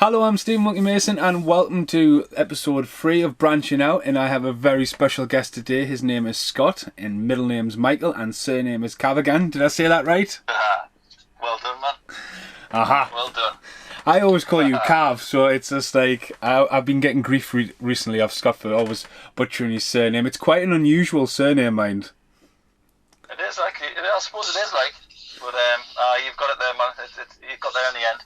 Hello, I'm Stephen Monkey Mason and welcome to episode 3 of Branching Out, and I have a very special guest today. His name is Scott and middle name's Michael and surname is Cavagan. Did I say that right? Well done, man. Aha. Well done. I always call you Cav, so it's just like I've been getting grief recently off Scott for always butchering his surname. It's quite an unusual surname, mind. It is like, I suppose it is like, but you've got it there, man. You've got there in the end.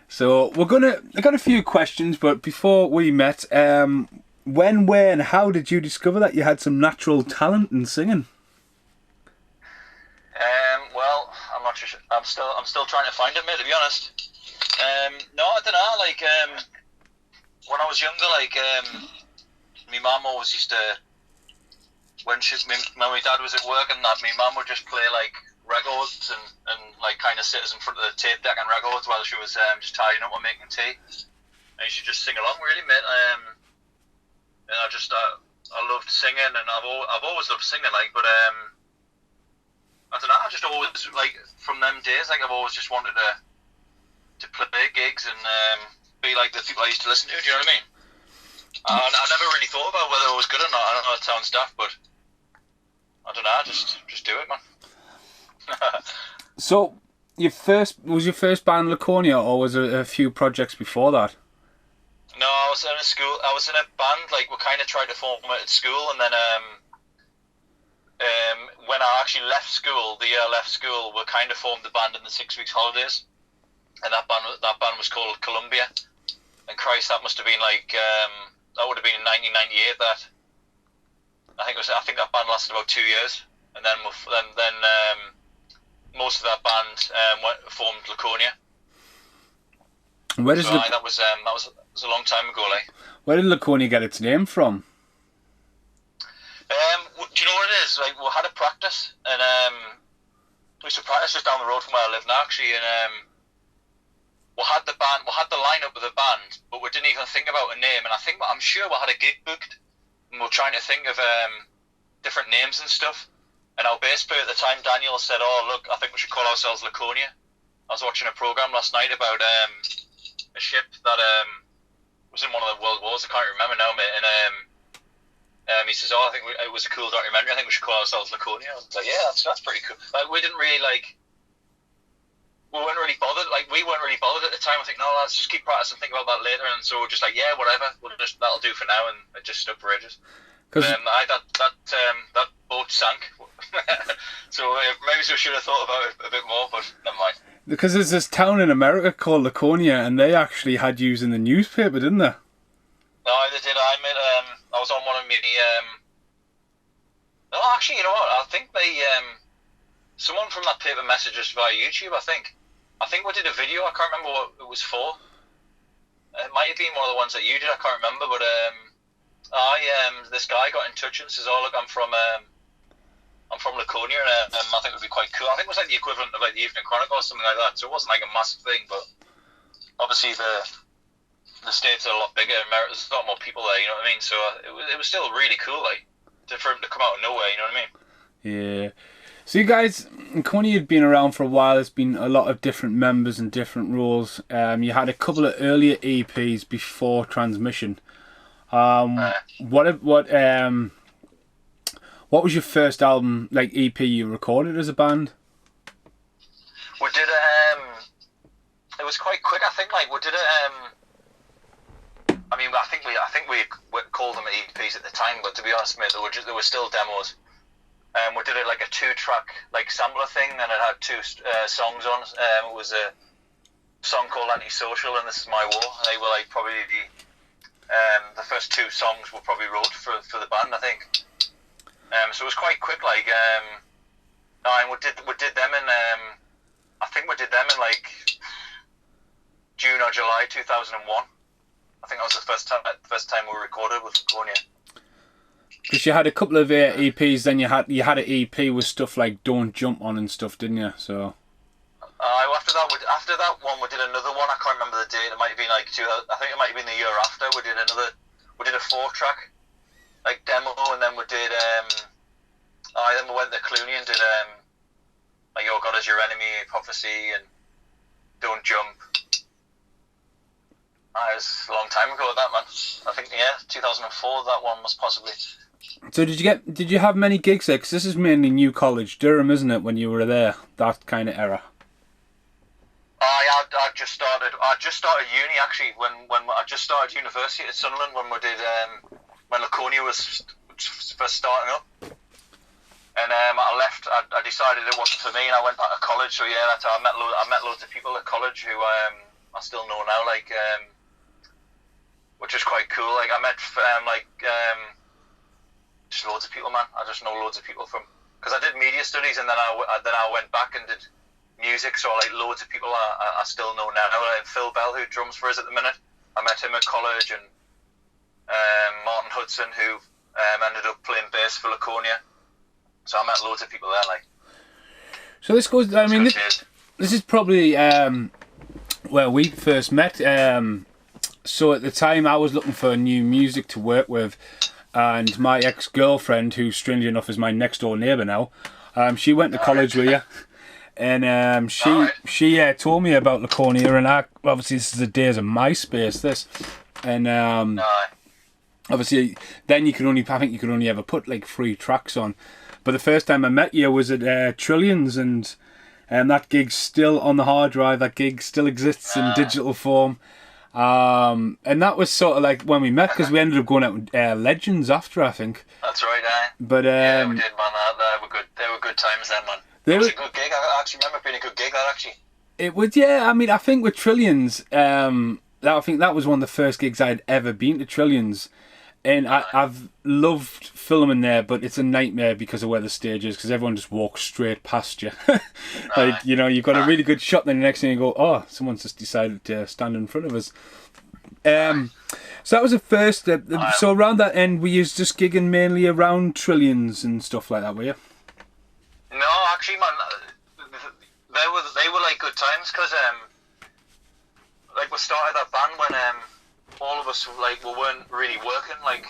So I got a few questions, but before we met, when, where, and how did you discover that you had some natural talent in singing? Well, I'm not sure. I'm still trying to find it, mate. To be honest. No, I don't know. Like, when I was younger, like, my mum always used to, when my dad was at work and that, my mum would just play like records and like kind of sit us in front of the tape deck and records while she was just tidying up or making tea, and you should just sing along, really, mate. And I loved singing, and I've always loved singing, like, but I don't know, I just always, like, from them days, like, I've always just wanted to play gigs and be like the people I used to listen to. Do you know what I mean? And I never really thought about whether it was good or not. I don't know, it sounds daft, but I don't know, just do it, man. So, was your first band Laconia, or was there a few projects before that? No, I was in a band, like, we kind of tried to form it at school, and then when I actually left school, the year I left school, we kind of formed the band in the 6 weeks holidays, and that band was called Columbia, and Christ, that must have been like, that would have been in 1998, that. I think that band lasted about 2 years, and then most of that band formed Laconia. That was a long time ago, like. Where did Laconia get its name from? Do you know what it is? Like, we had a practice, and we used to practice just down the road from where I live now, actually, and we had the lineup of the band, but we didn't even think about a name, and I'm sure we had a gig booked, and we were trying to think of different names and stuff. And our bass player at the time, Daniel, said, "Oh, look, I think we should call ourselves Laconia." I was watching a program last night about a ship that was in one of the world wars. I can't remember now, mate. And he says, "Oh, I think it was a cool documentary. I think we should call ourselves Laconia." I was like, "Yeah, that's pretty cool." Like, we weren't really bothered. Like, we weren't really bothered at the time. I think, no, let's just keep practicing and think about that later. And so we're just like, yeah, whatever. That'll do for now. And it just stuck for ages. That boat sank. So maybe we should have thought about it a bit more, but never mind. Because there's this town in America called Laconia, and they actually had you in the newspaper, didn't they? No, they did. I was on one of the. No, actually, you know what? I think they. Someone from that paper messaged us via YouTube. I think we did a video. I can't remember what it was for. It might have been one of the ones that you did. I can't remember, but this guy got in touch and says, "Oh, look, I'm from Laconia, and I think it would be quite cool." I think it was like the equivalent of like the Evening Chronicle or something like that. So it wasn't like a massive thing, but obviously the States are a lot bigger. There's a lot more people there. You know what I mean? So it was still really cool, like, for him to come out of nowhere. You know what I mean? Yeah. So you guys, Laconia had been around for a while. There's been a lot of different members and different roles. You had a couple of earlier EPs before Transmission. What was your first album, like, EP you recorded as a band? We did it was quite quick. I think, like, we did it. I mean, I think we called them EPs at the time, but to be honest, mate, they were still demos. We did it like a 2-track like sampler thing, and it had 2 songs on. It was a song called Antisocial and This Is My War. And they were like probably the first 2 songs we probably wrote for the band, I think. So it was quite quick, like. And we did them in. I think we did them in like June or July 2001. I think that was the first time we recorded with Laconia. Because you had a couple of EPs, then you had an EP with stuff like Don't Jump On and stuff, didn't you? So. After that one, we did another one. I can't remember the date. It might have been like I think it might have been the year after. We did a 4-track like demo, and then we did. Then we went to Clooney and did like Your God Is Your Enemy, Prophecy, and Don't Jump. It was a long time ago, that, man. I think, yeah, 2004, that one was possibly. So did you have many gigs there? Because this is mainly New College, Durham, isn't it? When you were there, that kind of era. I just started uni actually when I just started university at Sunderland when we did when Laconia was first starting up, and I left. I decided it wasn't for me, and I went back to college. So yeah, that's how I met loads of people at college who I still know now, like which is quite cool. Like I met just loads of people, man. I just know loads of people from because I did media studies, and then I went back and did music, so like loads of people I still know now. Like Phil Bell, who drums for us at the minute, I met him at college, and Martin Hudson, who ended up playing bass for Laconia. So I met loads of people there. Like, so this goes. I mean, this is probably where we first met. So at the time, I was looking for new music to work with, and my ex-girlfriend, who strangely enough is my next door neighbour now, she went to college with you. And she told me about Laconia, and obviously this is the days of MySpace. And obviously then I think you could only ever put like 3 tracks on. But the first time I met you was at Trillions, and that gig's still on the hard drive. That gig still exists in digital form. And that was sort of like when we met, because we ended up going out with Legends after, I think. That's right, But yeah, we did, man. They were good times then, man. It was a good gig. I actually remember it being a good gig, that actually. It was, yeah. I mean, I think with Trillions, I think that was one of the first gigs I'd ever been to Trillions. And I've loved filming there, but it's a nightmare because of where the stage is, because everyone just walks straight past you. Like, you know, you've got a really good shot, then the next thing you go, oh, someone's just decided to stand in front of us. So that was the first. So around that end, were you just gigging mainly around Trillions and stuff like that, were you? No, actually, man, they were like good times, because like we started that band when all of us like we weren't really working like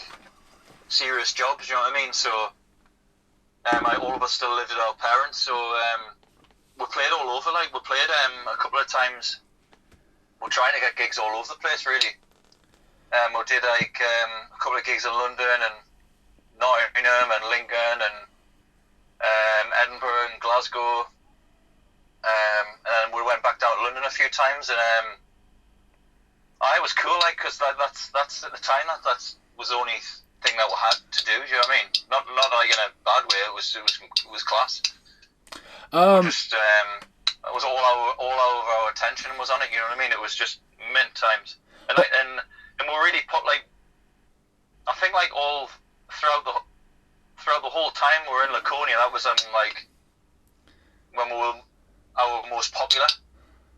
serious jobs, you know what I mean? So all of us still lived with our parents, so we played all over. Like we played a couple of times. We're trying to get gigs all over the place, really. We did like a couple of gigs in London and Nottingham and Lincoln and Edinburgh and Glasgow, and we went back down to London a few times, and it was cool, like, because that's at the time that was the only thing that we had to do. Do you know what I mean? Not like in a bad way. It was class. Just it was all of our attention was on it. You know what I mean? It was just mint times, and we really put like, I think like all throughout the whole time we were in Laconia, that was like when we were our most popular,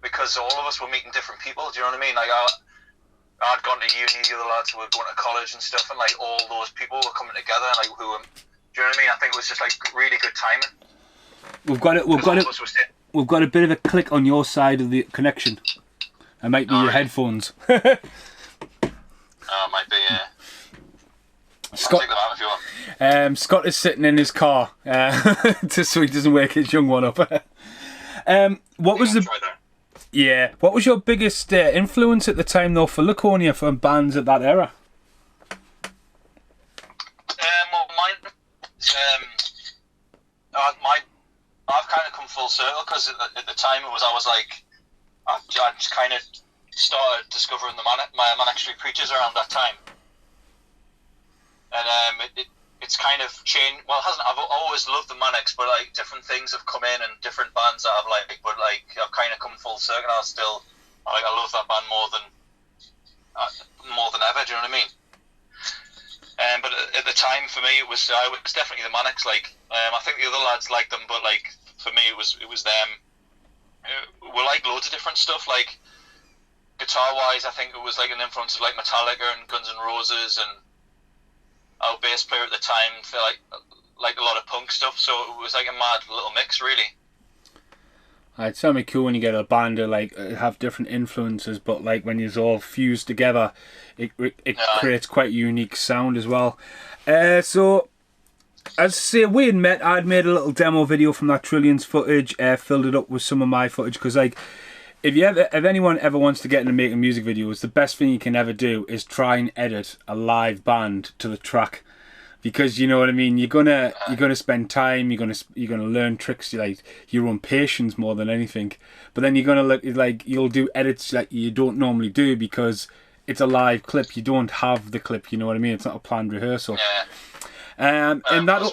because all of us were meeting different people. Do you know what I mean? Like I'd gone to uni, the other lads were going to college and stuff, and like all those people were coming together, and like who were, do you know what I mean? I think it was just like really good timing. We've got a bit of a click on your side of the connection. It might be your headphones. Might be. Scott, I'll take them out if you want. Scott is sitting in his car, just so he doesn't wake his young one up. What was What was your biggest influence at the time, though, for Laconia, from bands at that era? Well, mine, I've kind of come full circle, because at the time I was like, I just kind of started discovering the Manic Street Preachers around that time. And it's kind of changed. Well, it hasn't. I've always loved the Manics, but like different things have come in and different bands that I've liked. But like I've kind of come full circle. I love that band more than ever. Do you know what I mean? But at the time, for me, it was definitely the Manics. Like I think the other lads liked them, but like for me, it was them. We like loads of different stuff. Like guitar wise, I think it was like an influence of like Metallica and Guns N' Roses, and our bass player at the time felt like a lot of punk stuff, so it was like a mad little mix, really. It's certainly cool when you get a band to like have different influences, but like when you're all fused together, it creates quite a unique sound as well. So, as I say, we had met. I'd made a little demo video from that Trillions footage, filled it up with some of my footage, because like if anyone ever wants to get into making music videos, the best thing you can ever do is try and edit a live band to the track, because you know what I mean. You're gonna spend time. You're gonna learn tricks like your own patience more than anything. But then you're gonna look like you'll do edits that you don't normally do because it's a live clip. You don't have the clip. You know what I mean? It's not a planned rehearsal. Yeah. And that we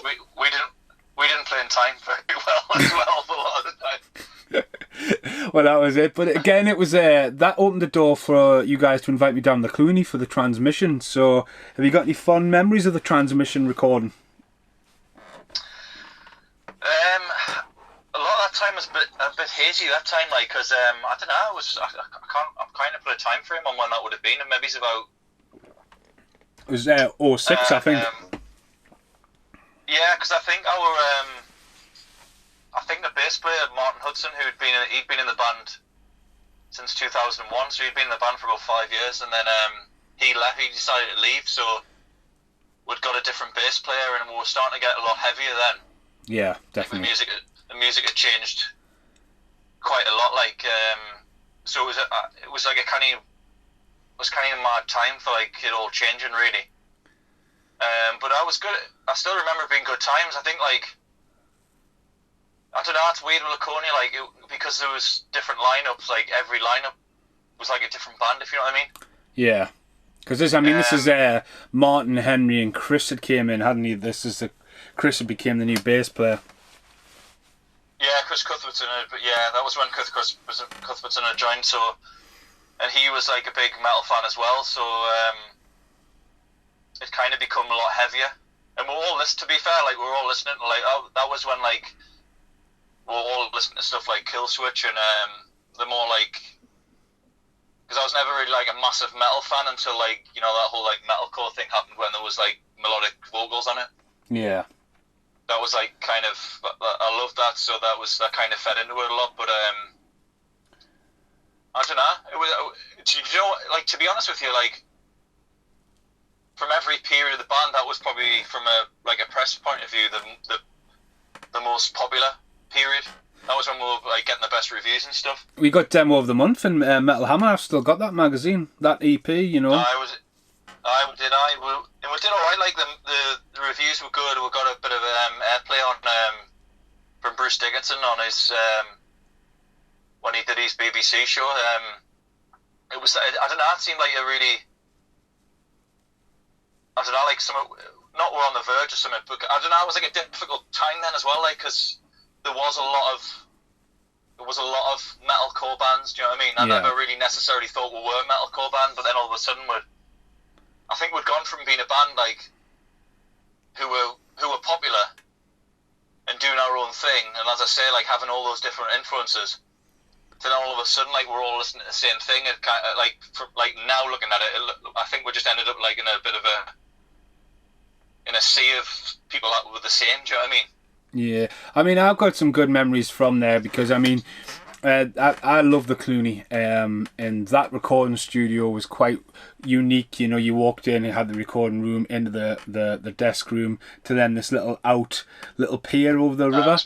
didn't play in time very well as well for a lot of the time. well, that was it. But again, it was that opened the door for you guys to invite me down the Clooney for the transmission. So, have you got any fond memories of the transmission recording? A lot of that time was a bit hazy that time, like, because I don't know. I'm kind of put a time frame on when that would have been, and maybe it's about. It was 06, I think. Yeah, because I think I think the bass player Martin Hudson, he'd been in the band since 2001, so he'd been in the band for about 5 years, and then he left. He decided to leave, so we'd got a different bass player, and we were starting to get a lot heavier then. Yeah, definitely. Like the music had changed quite a lot. Like, so it was like a kind of mad time for like it all changing really. But I was good. I still remember being good times. I think like I don't know. It's weird with Laconia, like because there was different lineups. Like every lineup was like a different band. If you know what I mean. Yeah. Because this is Martin, Henry, and Chris that came in, hadn't he? Chris had became the new bass player. Yeah, Chris Cuthbertson. But yeah, that was when Cuthbertson had joined. So, and he was like a big metal fan as well. So it kind of become a lot heavier. And we're all listening. To be fair, like we're all listening. Like that was when like we're all listening to stuff like Killswitch and the more like. Because I was never really like a massive metal fan until like that whole like metalcore thing happened when there was like melodic vocals on it. Yeah. That was like kind of I loved that, so that kind of fed into it a lot. But I don't know. It was like to be honest with you, like from every period of the band, that was probably from a press point of view the most popular period. That was when we were like getting the best reviews and stuff. We got Demo of the Month in Metal Hammer. I've still got that magazine, that EP. We did alright. Like the reviews were good. We got a bit of airplay on from Bruce Dickinson on his when he did his BBC show. It was I don't know. It seemed like a really I don't know, like some not we're on the verge of something, but I don't know. It was like a difficult time then as well, like because there was a lot of metalcore bands. Do you know what I mean? I never really necessarily thought we were a metalcore band, but then all of a sudden I think we'd gone from being a band like who were popular and doing our own thing, and as I say, like having all those different influences. Then all of a sudden, like we're all listening to the same thing. It kind of like now looking at it, I think we just ended up like in a bit of a sea of people that were the same. Do you know what I mean? Yeah, I mean, I've got some good memories from there because I mean, I love the Clooney, and that recording studio was quite unique. You know, you walked in and had the recording room into the desk room to then this little pier over the river.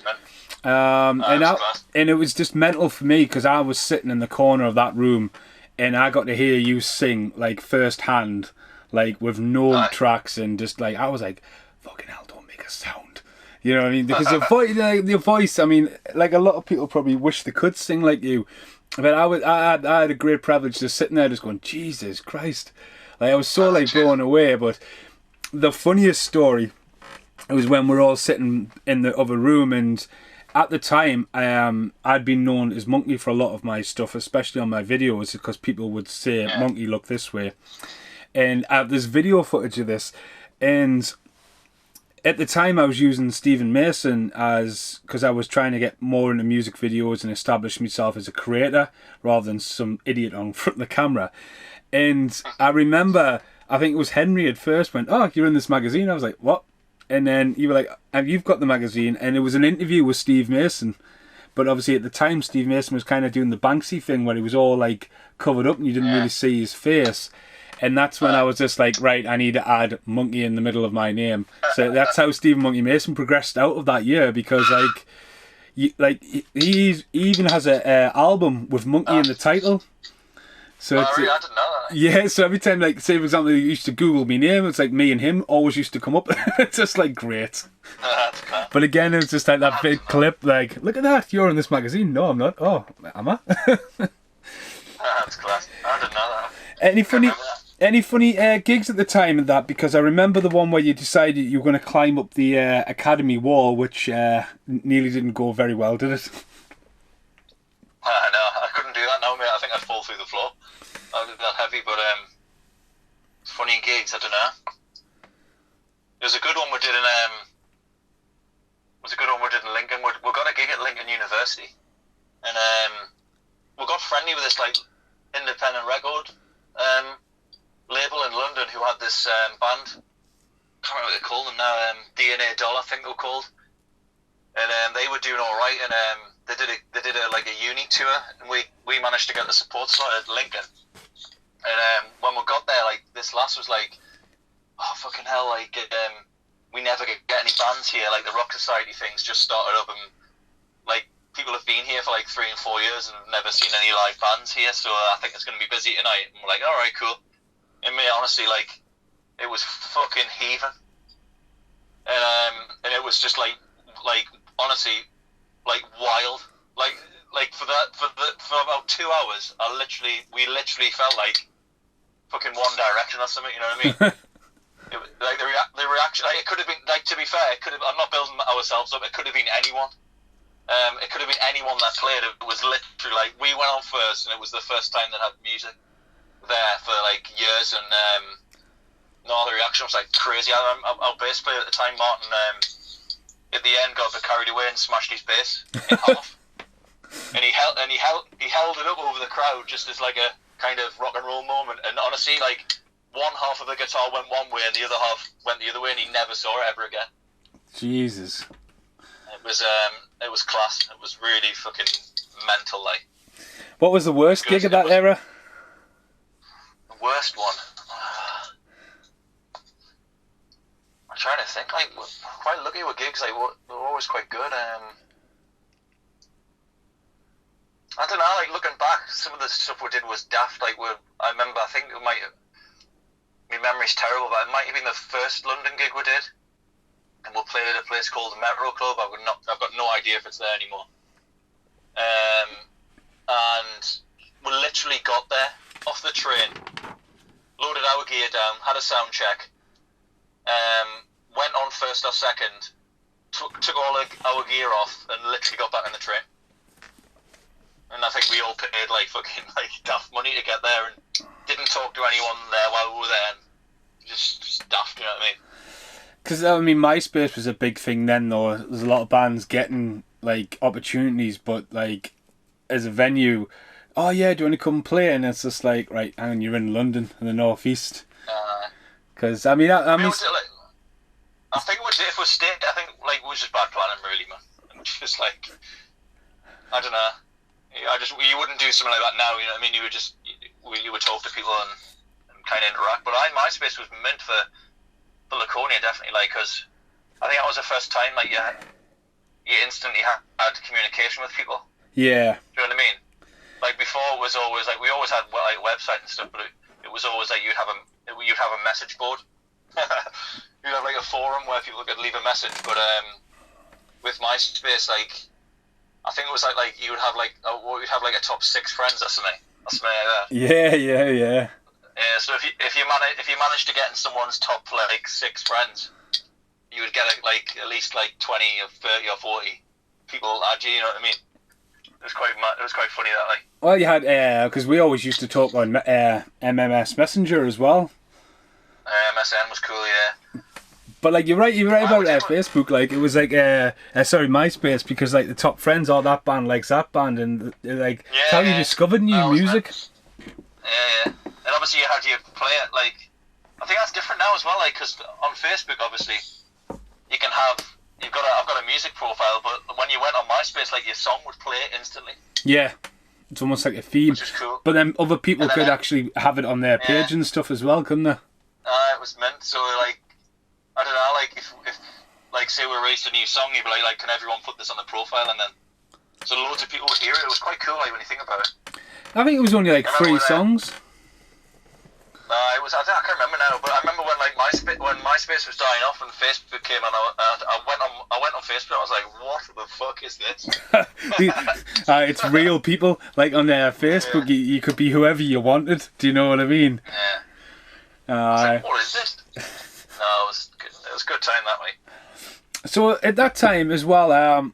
And it was just mental for me because I was sitting in the corner of that room, and I got to hear you sing like firsthand, like with no tracks, and just like I was like, "Fucking hell, don't make a sound." You know what I mean? Because your voice, I mean, like a lot of people probably wish they could sing like you, but I had a great privilege just sitting there, just going, Jesus Christ, like I was so like blown away. But the funniest story was when we're all sitting in the other room, and at the time, I'd been known as Monkey for a lot of my stuff, especially on my videos, because people would say, Monkey, look this way. And I have this video footage of this, and at the time I was using Stephen Mason because I was trying to get more into music videos and establish myself as a creator rather than some idiot on front of the camera. And I remember, I think it was Henry at first went, "Oh, you're in this magazine." I was like, "What?" And then you were like, "And you've got the magazine," and it was an interview with Steve Mason. But obviously at the time, Steve Mason was kind of doing the Banksy thing where he was all like covered up and you didn't really see his face. And that's when I was just like, right, I need to add Monkey in the middle of my name. So that's how Stephen Monkey Mason progressed out of that year, because like he even has a album with Monkey in the title. So I didn't know that. Yeah, so every time, like, say for example, you used to Google me name, it's like me and him always used to come up. It's just like great. That's cool. But again, it was just like that big clip, like, look at that, you're in this magazine. No, I'm not. Oh, am I? That's class. I didn't know that. Any funny gigs at the time of that? Because I remember the one where you decided you were going to climb up the academy wall, which nearly didn't go very well, did it? No, I couldn't do that now, mate. I think I'd fall through the floor. I was that heavy, but funny gigs, I don't know. There's a good one we did in Lincoln. We got a gig at Lincoln University, and we got friendly with this like independent record label in London who had this band. I can't remember what they called them now. DNA Doll, I think they were called. And they were doing all right, and they did a like a uni tour, and we managed to get the support slot at Lincoln. And when we got there, like this lass was like, "Oh fucking hell!" Like we never get any bands here. Like the Rock Society things just started up, and like people have been here for like 3 and 4 years and have never seen any live bands here. So I think it's going to be busy tonight. And we're like, "All right, cool." And me, honestly, like it was fucking heaving, and it was just like honestly, like wild, like for about 2 hours, we literally felt like fucking One Direction or something. You know what I mean? Like the reaction, like, it could have been like, to be fair, I'm not building ourselves up. It could have been anyone. It could have been anyone that played. It was literally like we went on first, and it was the first time that had music there for like years, and no, the reaction was like crazy. Our bass player at the time, Martin, at the end got a bit carried away and smashed his bass in half, and he held it up over the crowd just as like a kind of rock and roll moment. And honestly, like one half of the guitar went one way and the other half went the other way, and he never saw it ever again. Jesus. It was class. It was really fucking mental, like. What was the worst gig of that era? The worst one. I'm trying to think. Like, we're quite lucky with gigs. Like, we're always quite good. I don't know. Like looking back, some of the stuff we did was daft. Like, I remember. I think it might. My memory's terrible, but it might have been the first London gig we did. And we played at a place called the Metro Club. I've got no idea if it's there anymore. And we literally got there off the train, loaded our gear down, had a sound check, went on first or second, took all our gear off, and literally got back on the train. And I think we all paid like fucking like daft money to get there, and didn't talk to anyone there while we were there. And just daft, you know what I mean? Because, I mean, MySpace was a big thing then, though. There's a lot of bands getting, like, opportunities, but, like, as a venue, oh, yeah, do you want to come play? And it's just like, right, hang on, you're in London, in the North East. Because, I mean... I think if we stayed, I think, like, it was just bad planning, really, man. Just, like, I don't know. You wouldn't do something like that now, you know what I mean? You would talk to people and kind of interact. But MySpace was meant for Laconia, definitely, like, because I think that was the first time like you instantly had communication with people. Yeah. Do you know what I mean? Like before, it was always like we always had like website and stuff, but it was always like you'd have a message board. You'd have like a forum where people could leave a message. But with MySpace, like I think it was like you would have like a top 6 friends or something like that. Yeah. Yeah, so if you manage to get in someone's top like 6 friends, you would get at least like 20 or 30 or 40 people add you. You know what I mean? It was quite funny that like. Well, you had because we always used to talk on MMS Messenger as well. MSN was cool, yeah. But like you're right about Facebook. Like it was like MySpace, because like the top friends, all that band likes that band, and like how you discovered new music. Yeah. And obviously you had to play it, like, I think that's different now as well, like, because on Facebook, obviously, I've got a music profile, but when you went on MySpace, like, your song would play instantly. Yeah, it's almost like a theme. Which is cool. But then other people could actually have it on their page and stuff as well, couldn't they? It was meant, so, like, I don't know, like, if like, say we released a new song, you'd be like, can everyone put this on the profile, and then so loads of people would hear it. It was quite cool, like when you think about it. I think it was only like I remember 3 when, songs. It was. I can't remember now, but I remember when like MySpace was dying off and Facebook came, and I went on Facebook. I was like, what the fuck is this? It's real people. Like on Facebook, Yeah. you could be whoever you wanted. Do you know what I mean? Yeah. I was like, what is this? No, it was good. It was a good time that way. So at that time as well,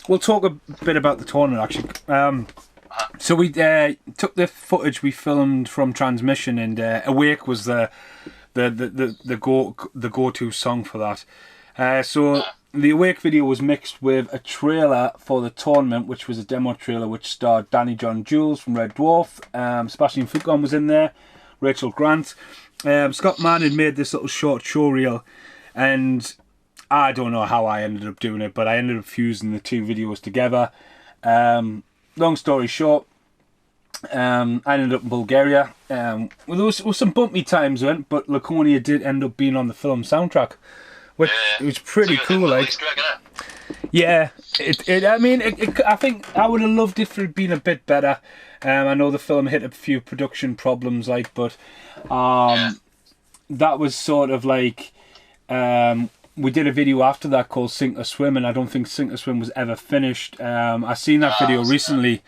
we'll talk a bit about the tournament actually. So we took the footage we filmed from Transmission, and "Awake" was the go-to song for that. So the "Awake" video was mixed with a trailer for the tournament, which was a demo trailer which starred Danny John Jules from Red Dwarf. Sebastian Foucan was in there, Rachel Grant. Scott Mann had made this little short show reel, and I don't know how I ended up doing it, but I ended up fusing the 2 videos together. Long story short, I ended up in Bulgaria. Well, there was some bumpy times in it, but Laconia did end up being on the film soundtrack, which it was pretty cool. Like, yeah, I think I would have loved it for it being a bit better. I know the film hit a few production problems, like, but that was sort of like we did a video after that called Sink or Swim, and I don't think Sink or Swim was ever finished. I seen that video recently,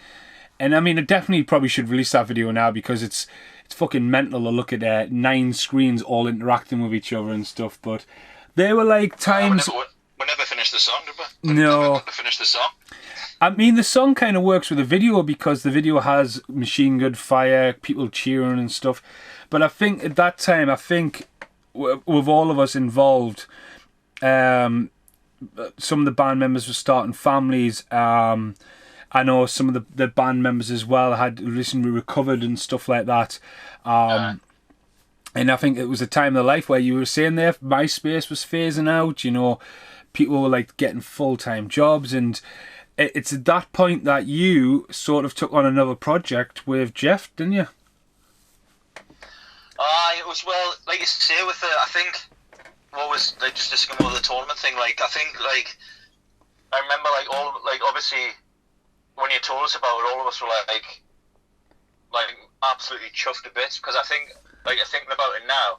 and I mean, I definitely probably should release that video now, because it's fucking mental to look at 9 screens all interacting with each other and stuff. But there were like times. We never finished the song, did we? No. Never finished the song. I mean, the song kind of works with the video, because the video has machine gun fire, people cheering and stuff. But I think at that time, with all of us involved, some of the band members were starting families. I know some of the band members as well had recently recovered and stuff like that. And I think it was a time of their life where you were saying there, MySpace was phasing out, you know, people were like getting full-time jobs, and it's at that point that you sort of took on another project with Jeff, didn't you? It was, well, like you say, with the, I think, what was, like, just discussing with the tournament thing, like, I think, like, I remember, like, obviously, when you told us about it, all of us were, like absolutely chuffed to bits, because I think, like, thinking about it now,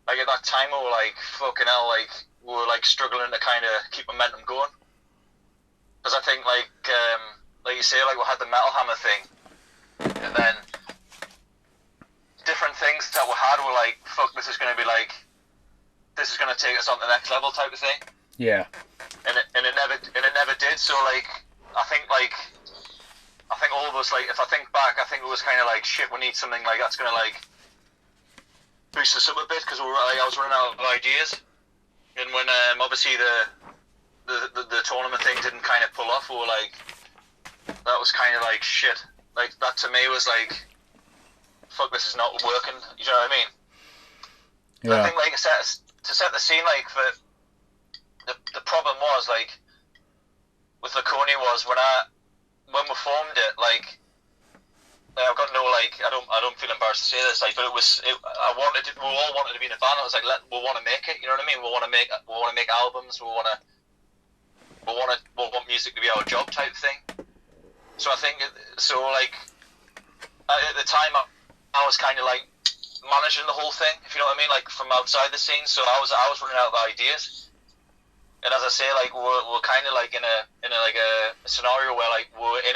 like, at that time, we were, like, fucking hell, like, we were, like, struggling to kind of keep momentum going, because I think, like you say, like, we had the Metal Hammer thing, and then different things that we had were like, fuck, this is going to be like, this is going to take us on to the next level type of thing. Yeah. And it never did. So like, I think all of us, like, if I think back, I think it was kind of like, shit, we need something like that's going to like boost us up a bit, because I was running out of ideas. And when obviously the tournament thing didn't kind of pull off, we were like, that was kind of like shit. Like, that to me was like, fuck, this is not working. You know what I mean? Yeah. I think, like, to set the scene, like, for the problem was, like, with Laconia was when we formed it, like, I've got no, like, I don't feel embarrassed to say this, like, but we all wanted to be in a band. I was like, we want to make it. You know what I mean? We want to make albums. We want music to be our job type thing. So I think like, at the time I was kind of like managing the whole thing, if you know what I mean, like, from outside the scene. So I was running out of ideas. And as I say, like, we're kind of like in a scenario where, like, we're in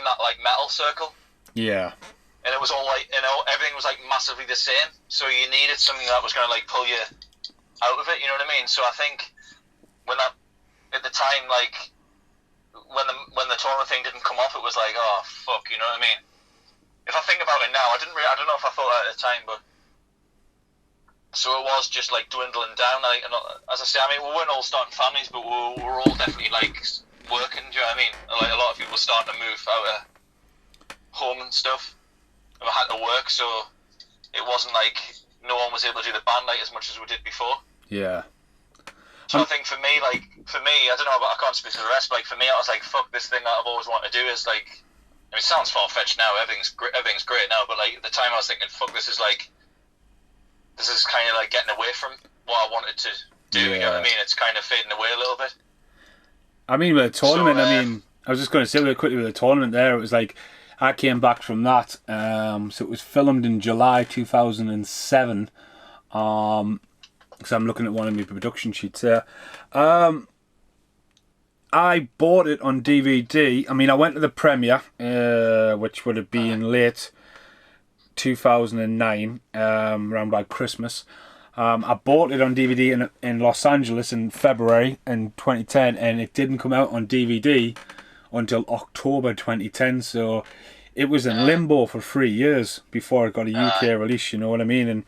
that, like, metal circle. Yeah. And it was all like, you know, everything was like massively the same. So you needed something that was going to like pull you out of it. You know what I mean? So I think at the time, like, when the tournament thing didn't come off, it was like, oh fuck, you know what I mean? If I think about it now, I don't know if I thought that at the time, but so it was just like dwindling down. Like, and as I say, I mean, we weren't all starting families, but we were all definitely like working. Do you know what I mean? And, like, a lot of people were starting to move out of home and stuff, and we had to work, so it wasn't like no one was able to do the band like as much as we did before. Yeah. So I think for me, I don't know, but I can't speak to the rest, but like, for me, I was like, fuck, this thing that I've always wanted to do is like, I mean, it sounds far-fetched now, everything's great now, but like, at the time I was thinking, fuck, this is kind of like getting away from what I wanted to do, you know what I mean? It's kind of fading away a little bit. I mean, with a tournament, I was just going to say really quickly with the tournament there, it was like, I came back from that, so it was filmed in July 2007, because I'm looking at one of my production sheets there. I bought it on DVD. I mean, I went to the premiere, which would have been late 2009, around by Christmas. I bought it on DVD in Los Angeles in February in 2010, and it didn't come out on DVD until October 2010, so it was in limbo for 3 years before it got a UK release, you know what I mean? And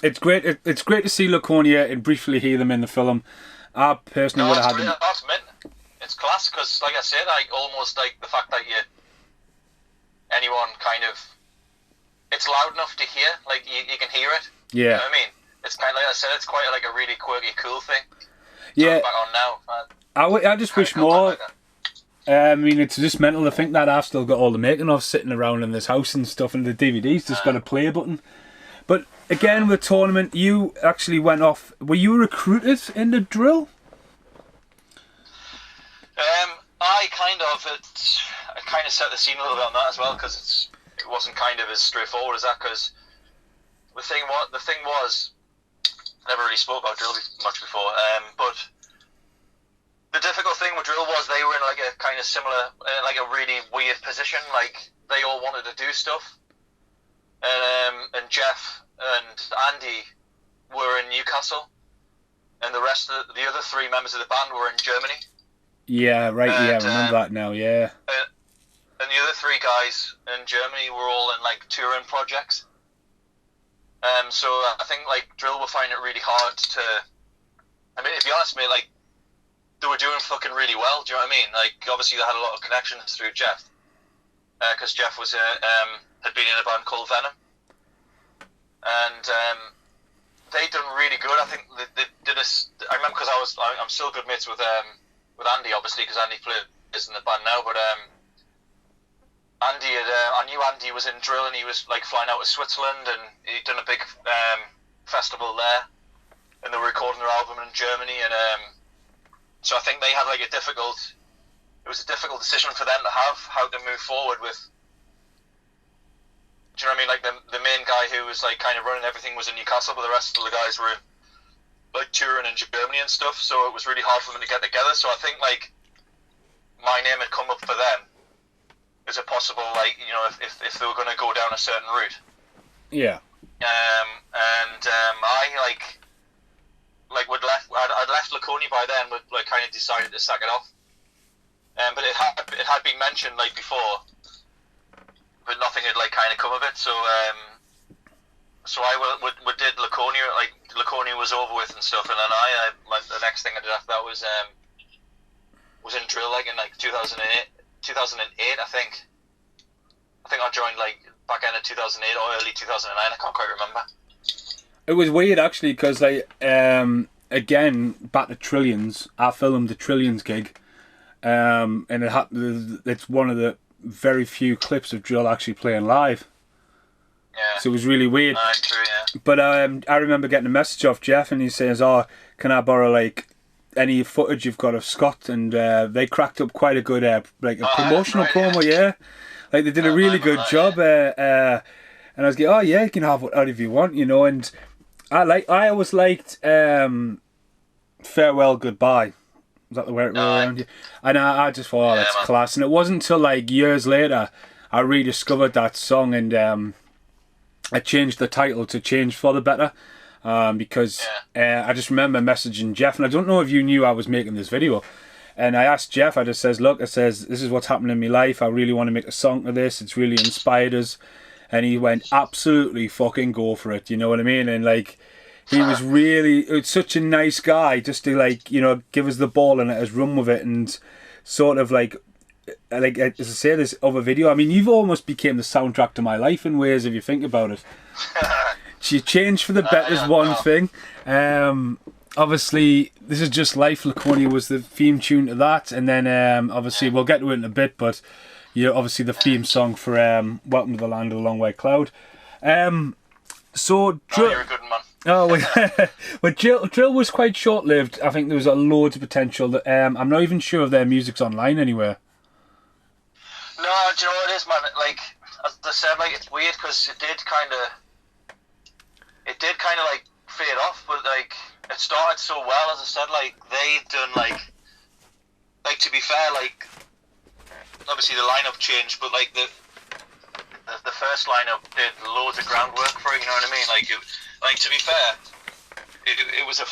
it's great. It's great to see Laconia and briefly hear them in the film. I personally would have had them. That's mint. It's class because, like I said, I almost like the fact that anyone kind of, it's loud enough to hear, like you can hear it. Yeah. You know what I mean? It's kind of like I said, it's quite like a really quirky, cool thing. Yeah. Back on now. I just wish more. I mean, it's just mental to think that I've still got all the making of sitting around in this house and stuff, and the DVD's just got a play button. But again, with the tournament, you actually went off. Were you recruited in the drill? I kind of set the scene a little bit on that as well because it wasn't kind of as straightforward as that. Because the thing was, I never really spoke about drill much before, but the difficult thing with drill was they were in like a kind of similar, like a really weird position. Like they all wanted to do stuff, and Jeff and Andy were in Newcastle, and the rest of the other three members of the band were in Germany. Yeah, right. And, I remember that now. Yeah. And the other three guys in Germany were all in like touring projects. So I think like drill were finding it really hard to. I mean, to be honest, mate, like they were doing fucking really well. Do you know what I mean? Like obviously they had a lot of connections through Jeff, because Jeff was had been in a band called Venom, and they done really good. I think they did a. I remember because I'm still good mates with Andy, obviously, because Andy is in the band now. But Andy I knew Andy was in drill, and he was like flying out to Switzerland, and he'd done a big festival there, and they were recording their album in Germany, and so I think they had like it was a difficult decision for them to have how to move forward with. Do you know what I mean? Like the main guy who was like kind of running everything was in Newcastle, but the rest of the guys were like touring in Germany and stuff, so it was really hard for them to get together. So I think like my name had come up for them as a possible, like, you know, if they were going to go down a certain route. Yeah. I'd left Laconia by then, but like kind of decided to sack it off. But it had been mentioned like before, but nothing had like kind of come of it. So I did Laconia, like Laconia was over with and stuff, and then the next thing I did after that was in drill, like in like 2008, I think. I think I joined like back end of 2008 or early 2009. I can't quite remember. It was weird actually because again back to Trillions. I filmed the Trillions gig, and it's one of the very few clips of drill actually playing live. Yeah. So it was really weird. True, yeah. But I remember getting a message off Jeff, and he says, "Oh, can I borrow like any footage you've got of Scott?" And they cracked up quite a good like a promotional promo, yeah. Like they did a really good job. And I was like, "Oh yeah, you can have whatever you want, you know." And I always liked Farewell Goodbye. Was that the way it went around? And I just thought, that's class. And it wasn't until like years later I rediscovered that song, and I changed the title to Change for the Better, because I just remember messaging Jeff, and I don't know if you knew I was making this video, and I asked Jeff, I just says, look, this is what's happening in my life, I really want to make a song to this, it's really inspired us, and he went, absolutely fucking go for it, you know what I mean? And like, he was it's such a nice guy just to like, you know, give us the ball and let us run with it, and sort of like as I say, this other video, I mean, you've almost became the soundtrack to my life in ways if you think about it. She changed for the better is one thing. Obviously, This Is Just Life, Laconia was the theme tune to that, and then obviously we'll get to it in a bit, but obviously the theme song for Welcome to the Land of the Long White Cloud. So you're a good man. But drill was quite short-lived. I think there was a loads of potential. That I'm not even sure if their music's online anywhere. do you know what it is, man? Like, as I said, like, it's weird because it did kind of like fade off, but like it started so well. As I said, like they've done like to be fair, like obviously the lineup changed, but like the first lineup did loads of groundwork for it. You know what I mean? Like, to be fair, it was a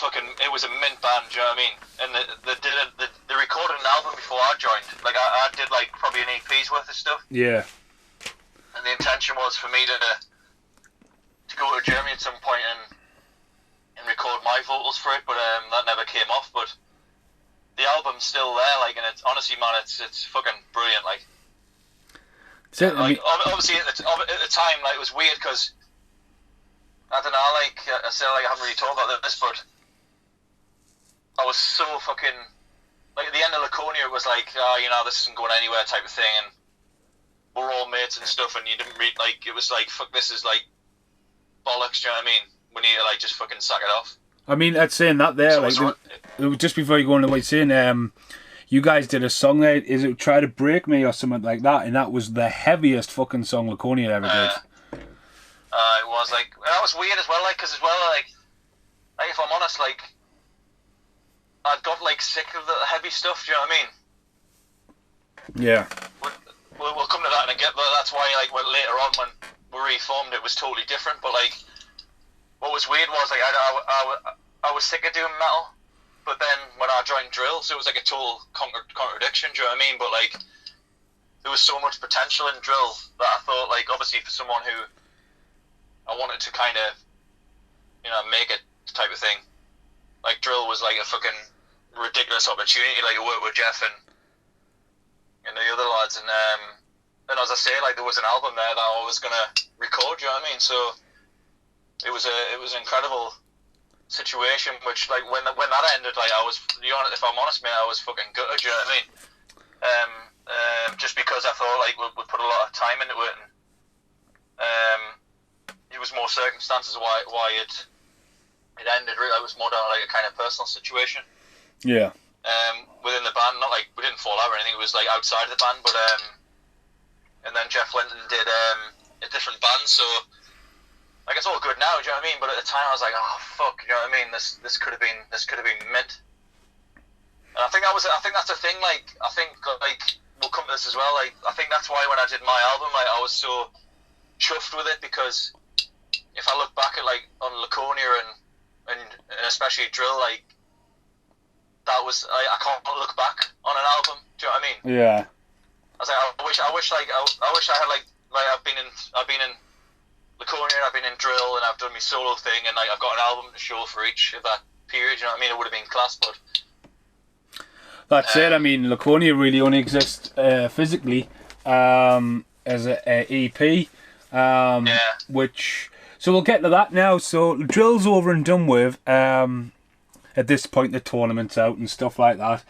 mint band. Do you know what I mean? And they recorded an album before I joined. Like I did like probably an EP's worth of stuff. Yeah. And the intention was for me to go to Germany at some point and record my vocals for it, but that never came off. But the album's still there, like, and it's honestly, man, it's fucking brilliant. Like, obviously at the time, like, it was weird because I don't know, like I said, like I haven't really talked about this, but I was so fucking like at the end of Laconia, it was like, oh, you know, this isn't going anywhere type of thing, and we're all mates and stuff, and you didn't read like it was like fuck, this is like bollocks. Do you know what I mean? We need to like just fucking sack it off. I mean, that's saying that there, so like just before you go into what you're saying, you guys did a song there. Is it "Try to Break Me" or something like that? And that was the heaviest fucking song Laconia ever did. It was like that was weird as well, like because as well, like if I'm honest, like I'd got like sick of the heavy stuff. Do you know what I mean? Yeah. We'll come to that in a bit, but that's why like later on when we reformed, it was totally different. But like, what was weird was like I was sick of doing metal, but then when I joined drill, so it was like a total contradiction. Do you know what I mean? But like, there was so much potential in drill that I thought, like, obviously for someone who I wanted to kind of, you know, make it type of thing, like drill was like a fucking ridiculous opportunity, like to work with Jeff and the other lads, and as I say, like there was an album there that I was gonna record. You know what I mean? So it was an incredible situation. Which like when that ended, like I was, if I'm honest, man, I was fucking gutted. You know what I mean? Just because I thought like we put a lot of time into it, and it was more circumstances why it ended. Really, it was more down like a kind of personal situation. Yeah. Within the band, not like we didn't fall out or anything. It was like outside of the band, but and then Jeff went and did a different band. So like it's all good now. Do you know what I mean? But at the time, I was like, oh fuck, you know what I mean? This could have been mint. And I think that's the thing. Like I think like we'll come to this as well. Like I think that's why when I did my album, like I was so chuffed with it, because if I look back at like on Laconia and especially drill, like that was I can't look back on an album. Do you know what I mean? Yeah. I was like, I wish I had like I've been in Laconia, I've been in drill, and I've done my solo thing, and like I've got an album to show for each of that period. You know what I mean? It would have been class, but that's it. I mean, Laconia really only exists physically as a EP, yeah. Which, so we'll get to that now. So drill's over and done with. At this point, the tournament's out and stuff like that,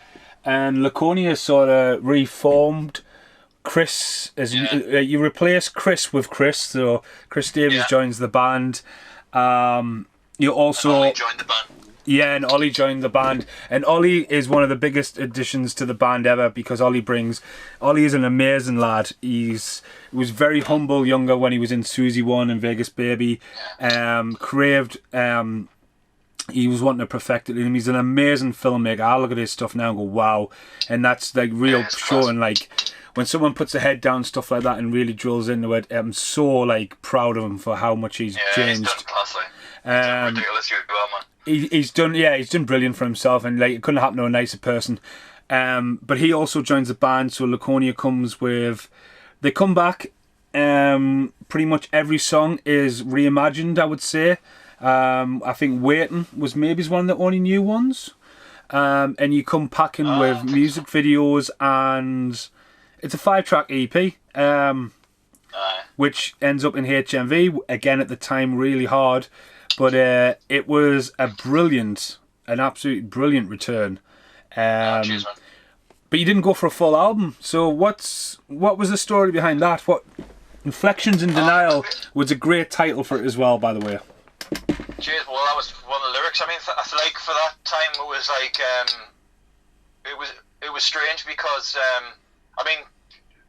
and Laconia sort of reformed. Chris, you replace Chris with Chris, so Chris Davies joins the band. You also and Ollie joined the band. Yeah, and Ollie joined the band, and Ollie is one of the biggest additions to the band ever, because Ollie is an amazing lad. He was very humble younger when he was in Susie One and Vegas Baby. Craved. He was wanting to perfect it, and he's an amazing filmmaker. I look at his stuff now and go, wow. And that's like real showing, like when someone puts a head down, stuff like that, and really drills into it. I'm so like proud of him for how much he's changed. He's done classy. He's done ridiculous well, man. He's done brilliant for himself, and like it couldn't happen to a nicer person. But he also joins the band, so Laconia comes with. They come back. Pretty much every song is reimagined, I would say. I think Waiting was maybe one of the only new ones. And you come packing with music videos, and it's a 5-track EP, which ends up in HMV, again at the time really hard, but it was an absolute brilliant return. Cheers, man. But you didn't go for a full album, so what was the story behind that? Inflections in Denial was a great title for it as well, by the way. Cheers. Well, that was one of the lyrics. I mean, I feel like for that time it was like it was strange because I mean,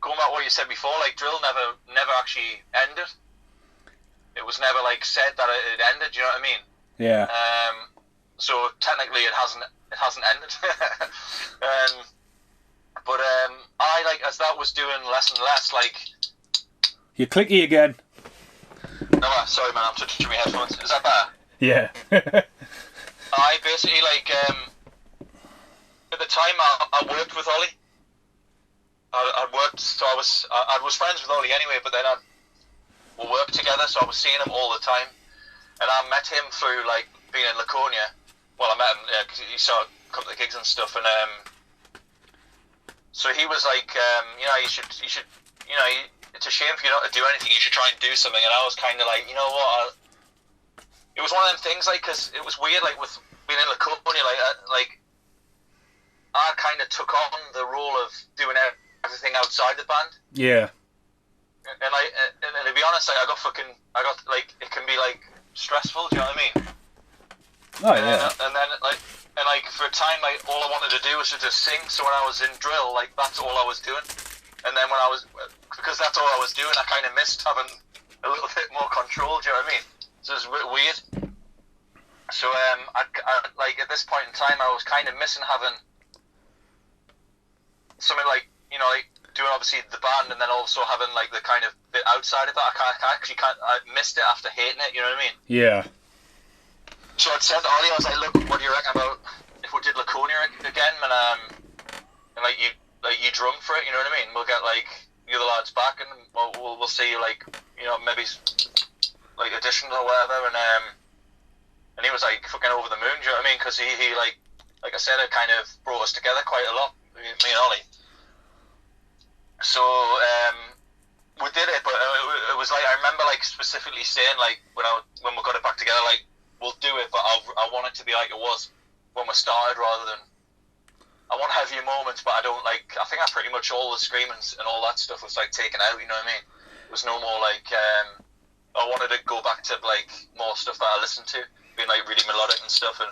going back to what you said before, like drill never actually ended. It was never like said that it ended. You know what I mean? Yeah. So technically, it hasn't ended. But I like as that was doing less and less. Like You're clicky again. no, sorry man, I'm touching my headphones. Is that better? Yeah. I basically like at the time I worked with Ollie. I worked, so I was friends with Ollie anyway, but then we worked together, so I was seeing him all the time, and I met him through like being in Laconia. Well, I met him because he saw a couple of gigs and stuff, and so he was like, you should, it's a shame for you not to do anything. You should try and do something. And I was kind of like, you know what? It was one of them things, like, because it was weird, like with being in Laconia, like I kind of took on the role of doing everything outside the band. Yeah. And to be honest, like, I got like, it can be like stressful. Do you know what I mean? Oh yeah. And then like for a time, like all I wanted to do was to just sing. So when I was in drill, like that's all I was doing. And then because that's all I was doing, I kind of missed having a little bit more control. Do you know what I mean? So it was a bit weird. So I like at this point in time, I was kind of missing having something like, like doing obviously the band, and then also having like the kind of bit outside of that. I missed it after hating it. You know what I mean? Yeah. So I'd said to Ollie, I was like, look, what do you reckon about if we did Laconia again, and like you drum for it? You know what I mean? We'll get like the other lads back, and we'll see like maybe like auditions or whatever, and he was like fucking over the moon. Do you know what I mean? Because he like I said, it kind of brought us together quite a lot, me and Ollie. So we did it, but it was like I remember like specifically saying like when we got it back together, like we'll do it, but I want it to be like it was when we started, rather than I want heavier moments, but I don't like. I think pretty much all the screamings and all that stuff was like taken out. You know what I mean? It was no more like. I wanted to go back to like more stuff that I listened to, being like really melodic and stuff. And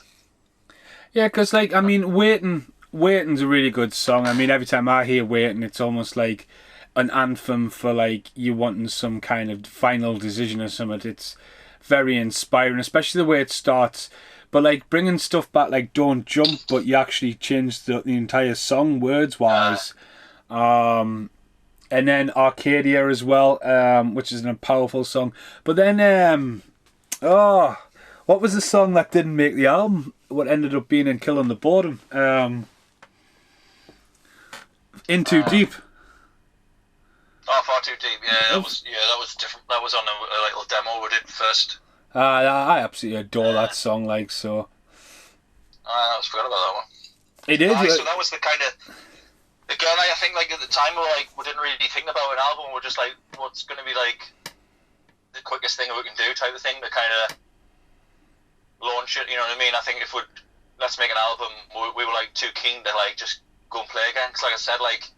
yeah, because like I mean, Waiting's a really good song. I mean, every time I hear Waiting, it's almost like an anthem for like you wanting some kind of final decision or something. It's very inspiring, especially the way it starts. But like bringing stuff back like Don't Jump, but you actually changed the entire song words wise. And then Arcadia as well, which is a powerful song. But then, what was the song that didn't make the album? What ended up being in Killing the Boredom? In Too Deep. Oh, Far Too Deep. Yeah, that was different. That was on a little demo we did first. I absolutely adore that song. Like so. I forgot about that one. It is. So that was the kind of. Again, I think like at the time we didn't really think about an album. We're just like, what's going to be like the quickest thing we can do type of thing to kind of launch it. You know what I mean? I think if let's make an album, we were like too keen to like just go and play again. Because like I said, like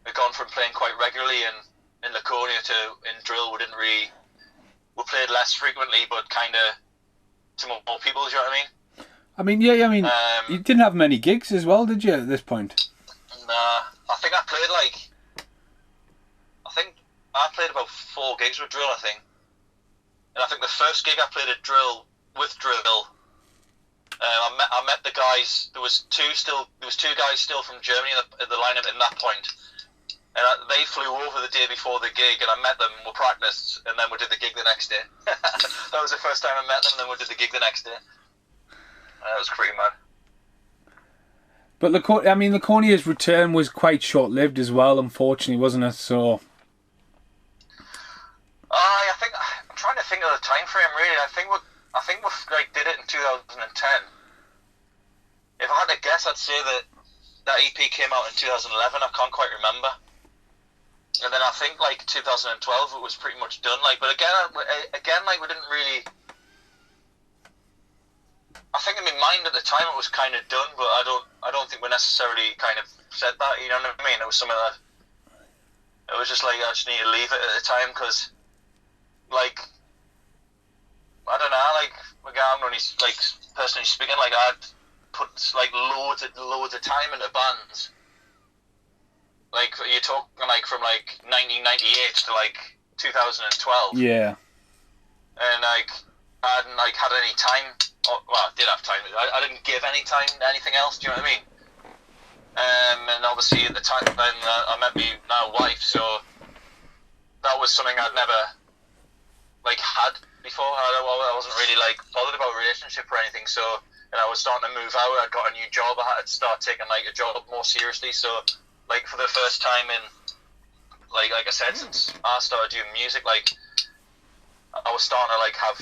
we've gone from playing quite regularly in Laconia to in drill. We played less frequently, but kind of to more people. Do you know what I mean? I mean, yeah. I mean, you didn't have many gigs as well, did you? At this point. Nah, I think I played about 4 gigs with drill. I think, and I think the first gig I played at drill with drill. I met the guys. There was two guys still from Germany in the lineup at that point. And they flew over the day before the gig, and I met them. We practiced, and then we did the gig the next day. That was the first time I met them, and then we did the gig the next day. That was pretty mad. But Laconia's return was quite short-lived as well, unfortunately, wasn't it? So. I think I'm trying to think of the time frame. Really, I think we like did it in 2010. If I had to guess, I'd say that EP came out in 2011. I can't quite remember. And then I think like 2012 it was pretty much done. Like, but again, like we didn't really. I think in my mind at the time it was kind of done, but I don't think we necessarily kind of said that. You know what I mean? It was something that it was just like I just need to leave it at the time because, like, I don't know, like I'm only like personally speaking, like I'd put like loads of time into bands. like you're talking like from like 1998 to like 2012. Yeah. And like I hadn't like had any time. Well, I did have time. I didn't give any time to anything else. Do you know what I mean? And obviously at the time then I met my now wife, so that was something I'd never like had before. I wasn't really like bothered about a relationship or anything. So and I was starting to move out. I got a new job. I had to start taking like a job more seriously. So like for the first time in like I said since I started doing music, like I was starting to like have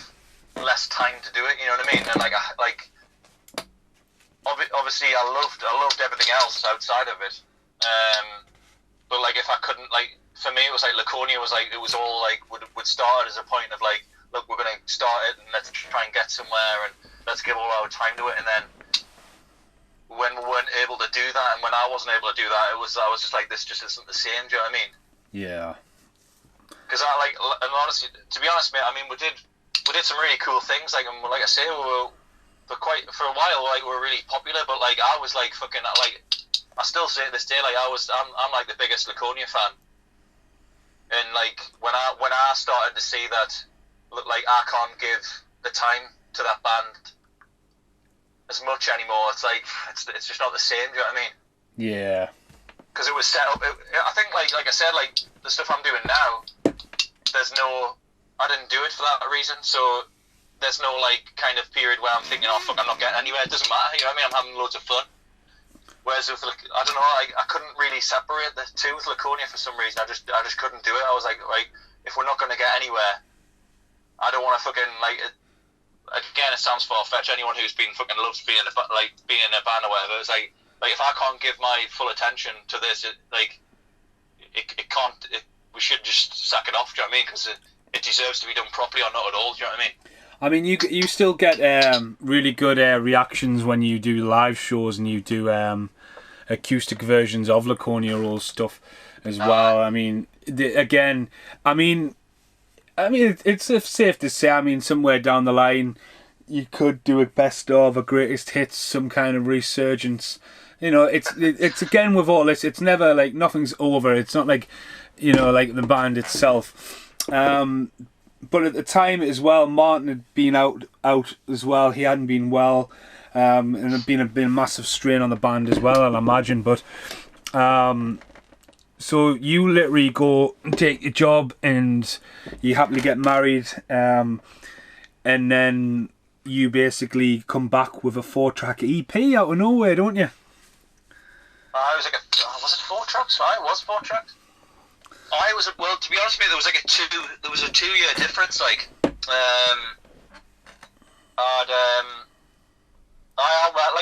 less time to do it. You know what I mean? And like obviously I loved everything else outside of it. But like if I couldn't like for me it was like Laconia was like it was all like would start as a point of like look we're gonna start it and let's try and get somewhere and let's give all our time to it, and then when we weren't able to do that and when I wasn't able to do that I was just like this just isn't the same. Do you know what I mean? Yeah. Because I like and honestly to be honest mate I mean we did some really cool things like and like I say we were for a while like we were really popular, but like I was like fucking like I still say to this day like I'm like the biggest Laconia fan, and like when I started to see that like I can't give the time to that band as much anymore, it's like it's just not the same. Do you know what I mean? Yeah. Because it was set up. I think like I said like the stuff I'm doing now, I didn't do it for that reason. So there's no like kind of period where I'm thinking, oh fuck, I'm not getting anywhere. It doesn't matter. You know what I mean? I'm having loads of fun. Whereas with I don't know, I couldn't really separate the two with Laconia for some reason. I just couldn't do it. I was like, if we're not going to get anywhere, I don't want to fucking like. Again, it sounds far fetched. Anyone who's been fucking loves being in a band or whatever, it's like if I can't give my full attention to this, it can't. We should just sack it off. Do you know what I mean? Because it deserves to be done properly or not at all. Do you know what I mean? I mean, you still get really good reactions when you do live shows and you do acoustic versions of Laconia Roll stuff as well. I mean, it's safe to say. I mean, somewhere down the line, you could do a best of, a greatest hits, some kind of resurgence. You know, it's again with all this, it's never like nothing's over. It's not like, you know, like the band itself. But at the time as well, Martin had been out as well. He hadn't been well, and it had been a massive strain on the band as well, I'll imagine. But so you literally go and take a job, and you happily get married, and then you basically come back with a 4-track EP out of nowhere, don't you? It was like was it 4 tracks? It was 4 tracks. Well, to be honest with you, there was a 2-year difference. Like, like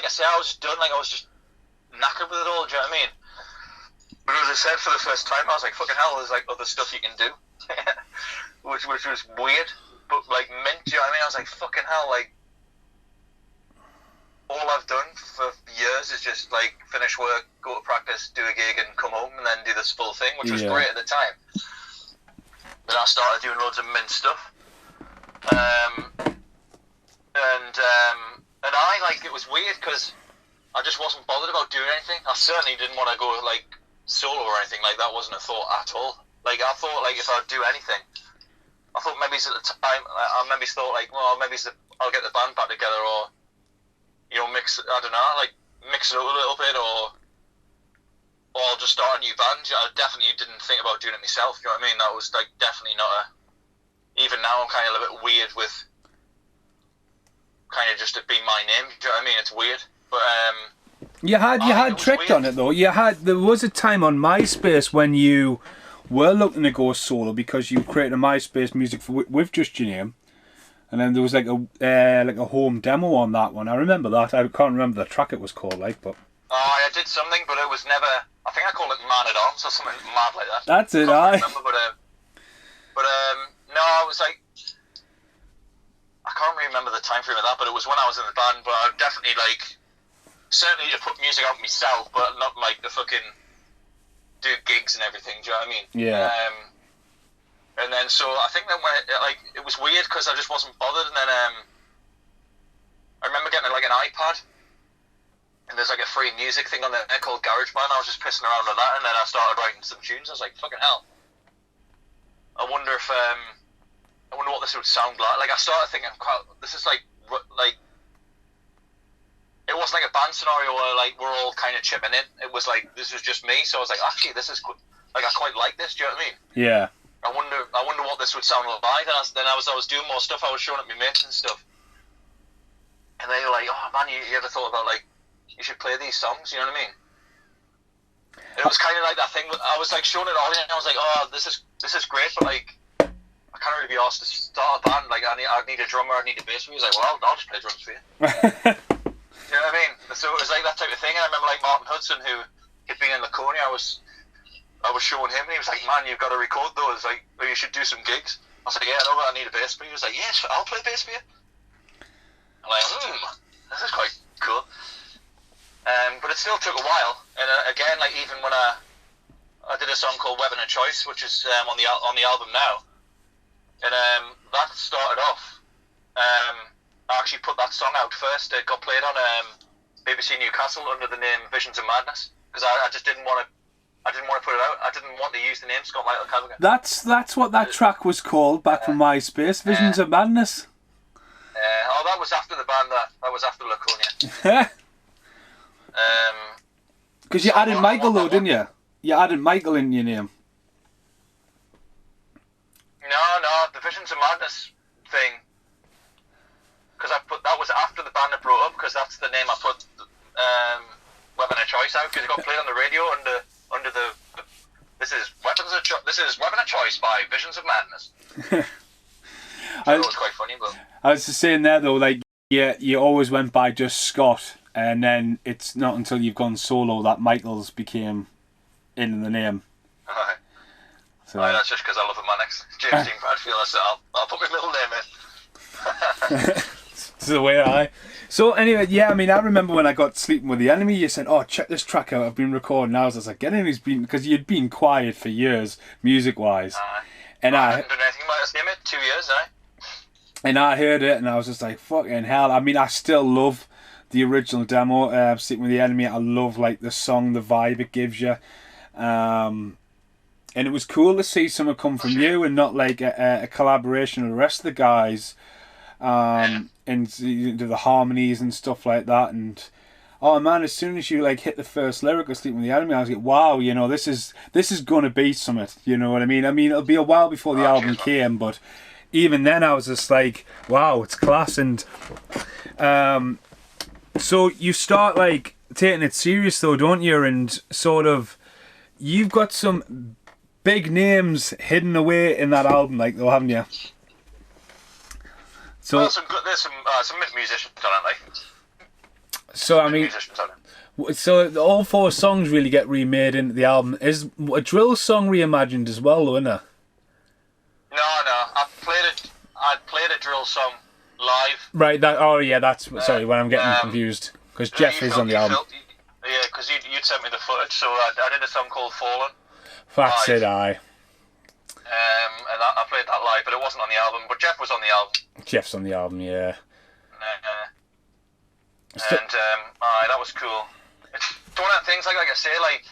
I said, I was just done. Like, I was just knackered with it all. Do you know what I mean? But as I said, for the first time, I was like, fucking hell, there's like other stuff you can do, which was weird, but like mint. Do you know what I mean? I was like, fucking hell, like. All I've done for years is just like finish work, go to practice, do a gig, and come home, and then do this full thing, which was great at the time. Then I started doing loads of mint stuff, and I like it was weird because I just wasn't bothered about doing anything. I certainly didn't want to go like solo or anything like that. Wasn't a thought at all. Like I thought like if I'd do anything, I thought maybe at the time I maybe thought like well maybe I'll get the band back together or. You know, mix it up a little bit, or I'll just start a new band. I definitely didn't think about doing it myself. You know what I mean? That was like definitely not even now I'm kind of a little bit weird with kind of just it being my name. Do you know what I mean? It's weird, but you had tricked on it though. There was a time on MySpace when you were looking to go solo because you created a MySpace music with just your name. And then there was like a home demo on that one. I remember that. I can't remember the track it was called, like, but. Oh, I did something, but it was never. I think I called it Man at Arms or something mad like that. That's it. I can't remember, but no, I was like, I can't really remember the time frame of that, but it was when I was in the band. But I definitely like, certainly to put music out myself, but not like to fucking do gigs and everything. Do you know what I mean? Yeah. And then, so I think that when it was weird because I just wasn't bothered. And then I remember getting like an iPad, And there's like a free music thing on there called GarageBand. I was just pissing around with that, and then I started writing some tunes. I was like, fucking hell. I wonder if I wonder what this would sound like. Like I started thinking, this is like it wasn't like a band scenario where like we're all kind of chipping in. It was like this was just me. So I was like, actually, this is like I quite like this. Do you know what I mean? Yeah. I wonder what this would sound like. And then I was doing more stuff. I was showing it my mates and stuff, and they were like, oh man, you ever thought about like you should play these songs? You know what I mean? And it was kind of like that thing. I was like showing it all, and I was like, oh, this is great, but like I can't really be asked to start a band. Like I need a drummer, I need a bass. He was like, well, I'll just play drums for you. You know what I mean? So it was like that type of thing. And I remember like Martin Hudson, who had been in Laconia, I was showing him, and he was like, man, you've got to record those. Like, or you should do some gigs. I was like, yeah, I know, but I need a bass. But he was like, yes, I'll play bass for you. I'm like, this is quite cool. But it still took a while. And again, like even when I did a song called Weapon of Choice, which is on the album now, and that started off. I actually put that song out first. It got played on BBC Newcastle under the name Visions of Madness because I just didn't want to. I didn't want to put it out. I didn't want to use the name Scott Michael Cavagan. That's what that track was called back from MySpace. Visions of Madness. That was after the band. That was after Laconia. Because you added Michael though, didn't you? You added Michael in your name. No, the Visions of Madness thing. Because that was after the band had broke up. Because that's the name I put Weapon of Choice out. Because it got played on the radio under the this is Weapon of Choice by Visions of Madness. So it was quite funny, but I was just saying there though, like you always went by just Scott, and then it's not until you've gone solo that Michael's became in the name. Alright. So that's just because I love the Manics. James Dean Bradfield. So I'll put my middle name in. This is the way So anyway, yeah, I mean, I remember when I got Sleeping with the Enemy, you said, "Oh, check this track out. I've been recording." I was like, "Get in." He's been because you'd been quiet for years, music-wise, and I haven't done anything about this name it 2 years, And I heard it, and I was just like, "Fucking hell!" I mean, I still love the original demo, "Sleeping with the Enemy." I love like the song, the vibe it gives you, and it was cool to see something come from you and not like a collaboration with the rest of the guys. And the harmonies and stuff like that, and oh man, as soon as you like hit the first lyric of Sleeping with the Enemy, I was like, wow, you know, this is gonna be something, you know what I mean? It'll be a while before the album came, but even then I was just like, wow, it's class. And so you start like taking it serious though, don't you? And sort of you've got some big names hidden away in that album, like though, haven't you? So well, there's some musicians on it, like. So I mean, so all 4 songs really get remade into the album. Is a drill song reimagined as well, though, isn't it? No, I played a drill song live. Right. That's sorry. When I'm getting confused because Jeff is on the album. Yeah, because you'd sent me the footage, so I did a song called "Fallen." That's it, aye. And I played that live, but it wasn't on the album. But Jeff was on the album. Jeff's on the album, yeah. That was cool. It's one of the things, like I say, like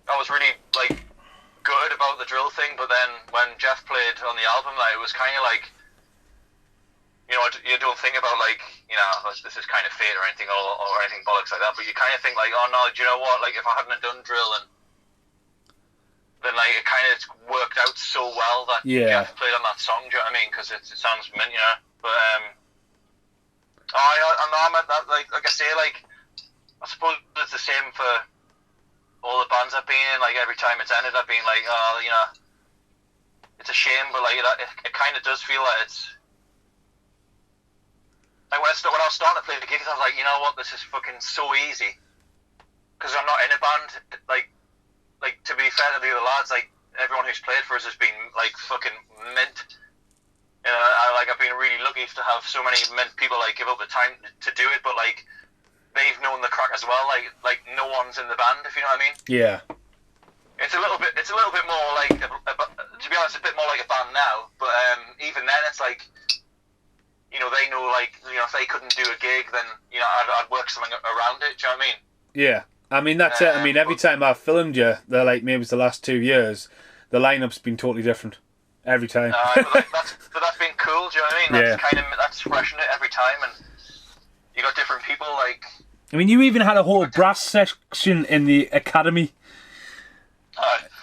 I was really like good about the drill thing, but then when Jeff played on the album, like it was kind of like, you know, you don't think about like, you know, this is kind of fate or anything or anything bollocks like that, but you kind of think like, oh no, do you know what? Like if I hadn't done drill and then like it kind of worked out so well that Jeff played on that song. Do you know what I mean? Because it sounds mint, you know. But I meant that like I say, like I suppose it's the same for all the bands I've been in. Like every time it's ended, I've been like, oh, you know, it's a shame, but like it kind of does feel like it's like when I was starting to play the gigs, I was like, you know what, this is fucking so easy because I'm not in a band. Like to be fair to the other lads, like everyone who's played for us has been like fucking mint. You know, I've been really lucky to have so many mint people like give up the time to do it, but like they've known the crack as well. Like no one's in the band, if you know what I mean. Yeah. It's a little bit more like, to be honest, a bit more like a band now. But even then, it's like you know, they know, like, you know, if they couldn't do a gig, then, you know, I'd work something around it. Do you know what I mean? Yeah. I mean, that's it. I mean, every time I've filmed you, they're like, maybe it's the last 2 years, the lineup's been totally different. Every time. But that's been cool, do you know what I mean? Yeah. That's freshened it every time, and you got different people, like... I mean, you even had a whole brass section in the academy.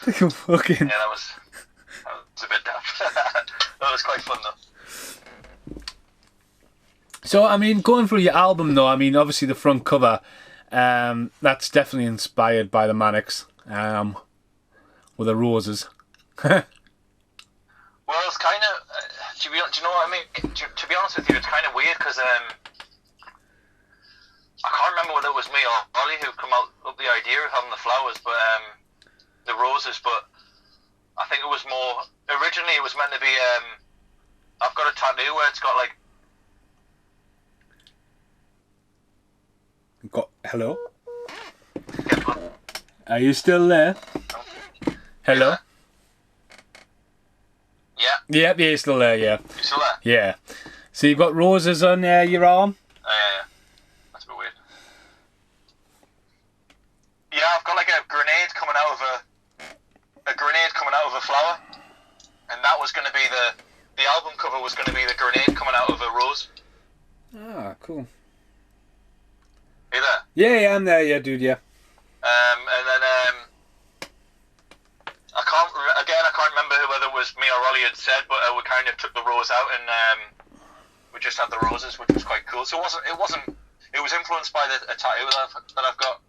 Fucking... Yeah, that was a bit daft. That was quite fun, though. So, I mean, going through your album, though, I mean, obviously the front cover, that's definitely inspired by the Manics, with the roses. Well, it's kind of, do you know what I mean? To be honest with you, it's kind of weird because I can't remember whether it was me or Ollie who come up with the idea of having the flowers, but the roses. But I think it was more originally it was meant to be. I've got a tattoo where it's got like. Hello. Are you still there? Hello. Yeah. Yep, you're still there, yeah. You still there? Yeah. So you've got roses on your arm? Yeah. That's a bit weird. Yeah, I've got like a grenade coming out of a flower. And that was going to be the album cover was going to be the grenade coming out of a rose. Ah, cool. Are you there? Yeah, I'm there, yeah, dude, yeah. And then I can't remember whether it was me or Ollie had said, but we kind of took the rose out and we just had the roses, which was quite cool. So it was influenced by a tattoo that I've got.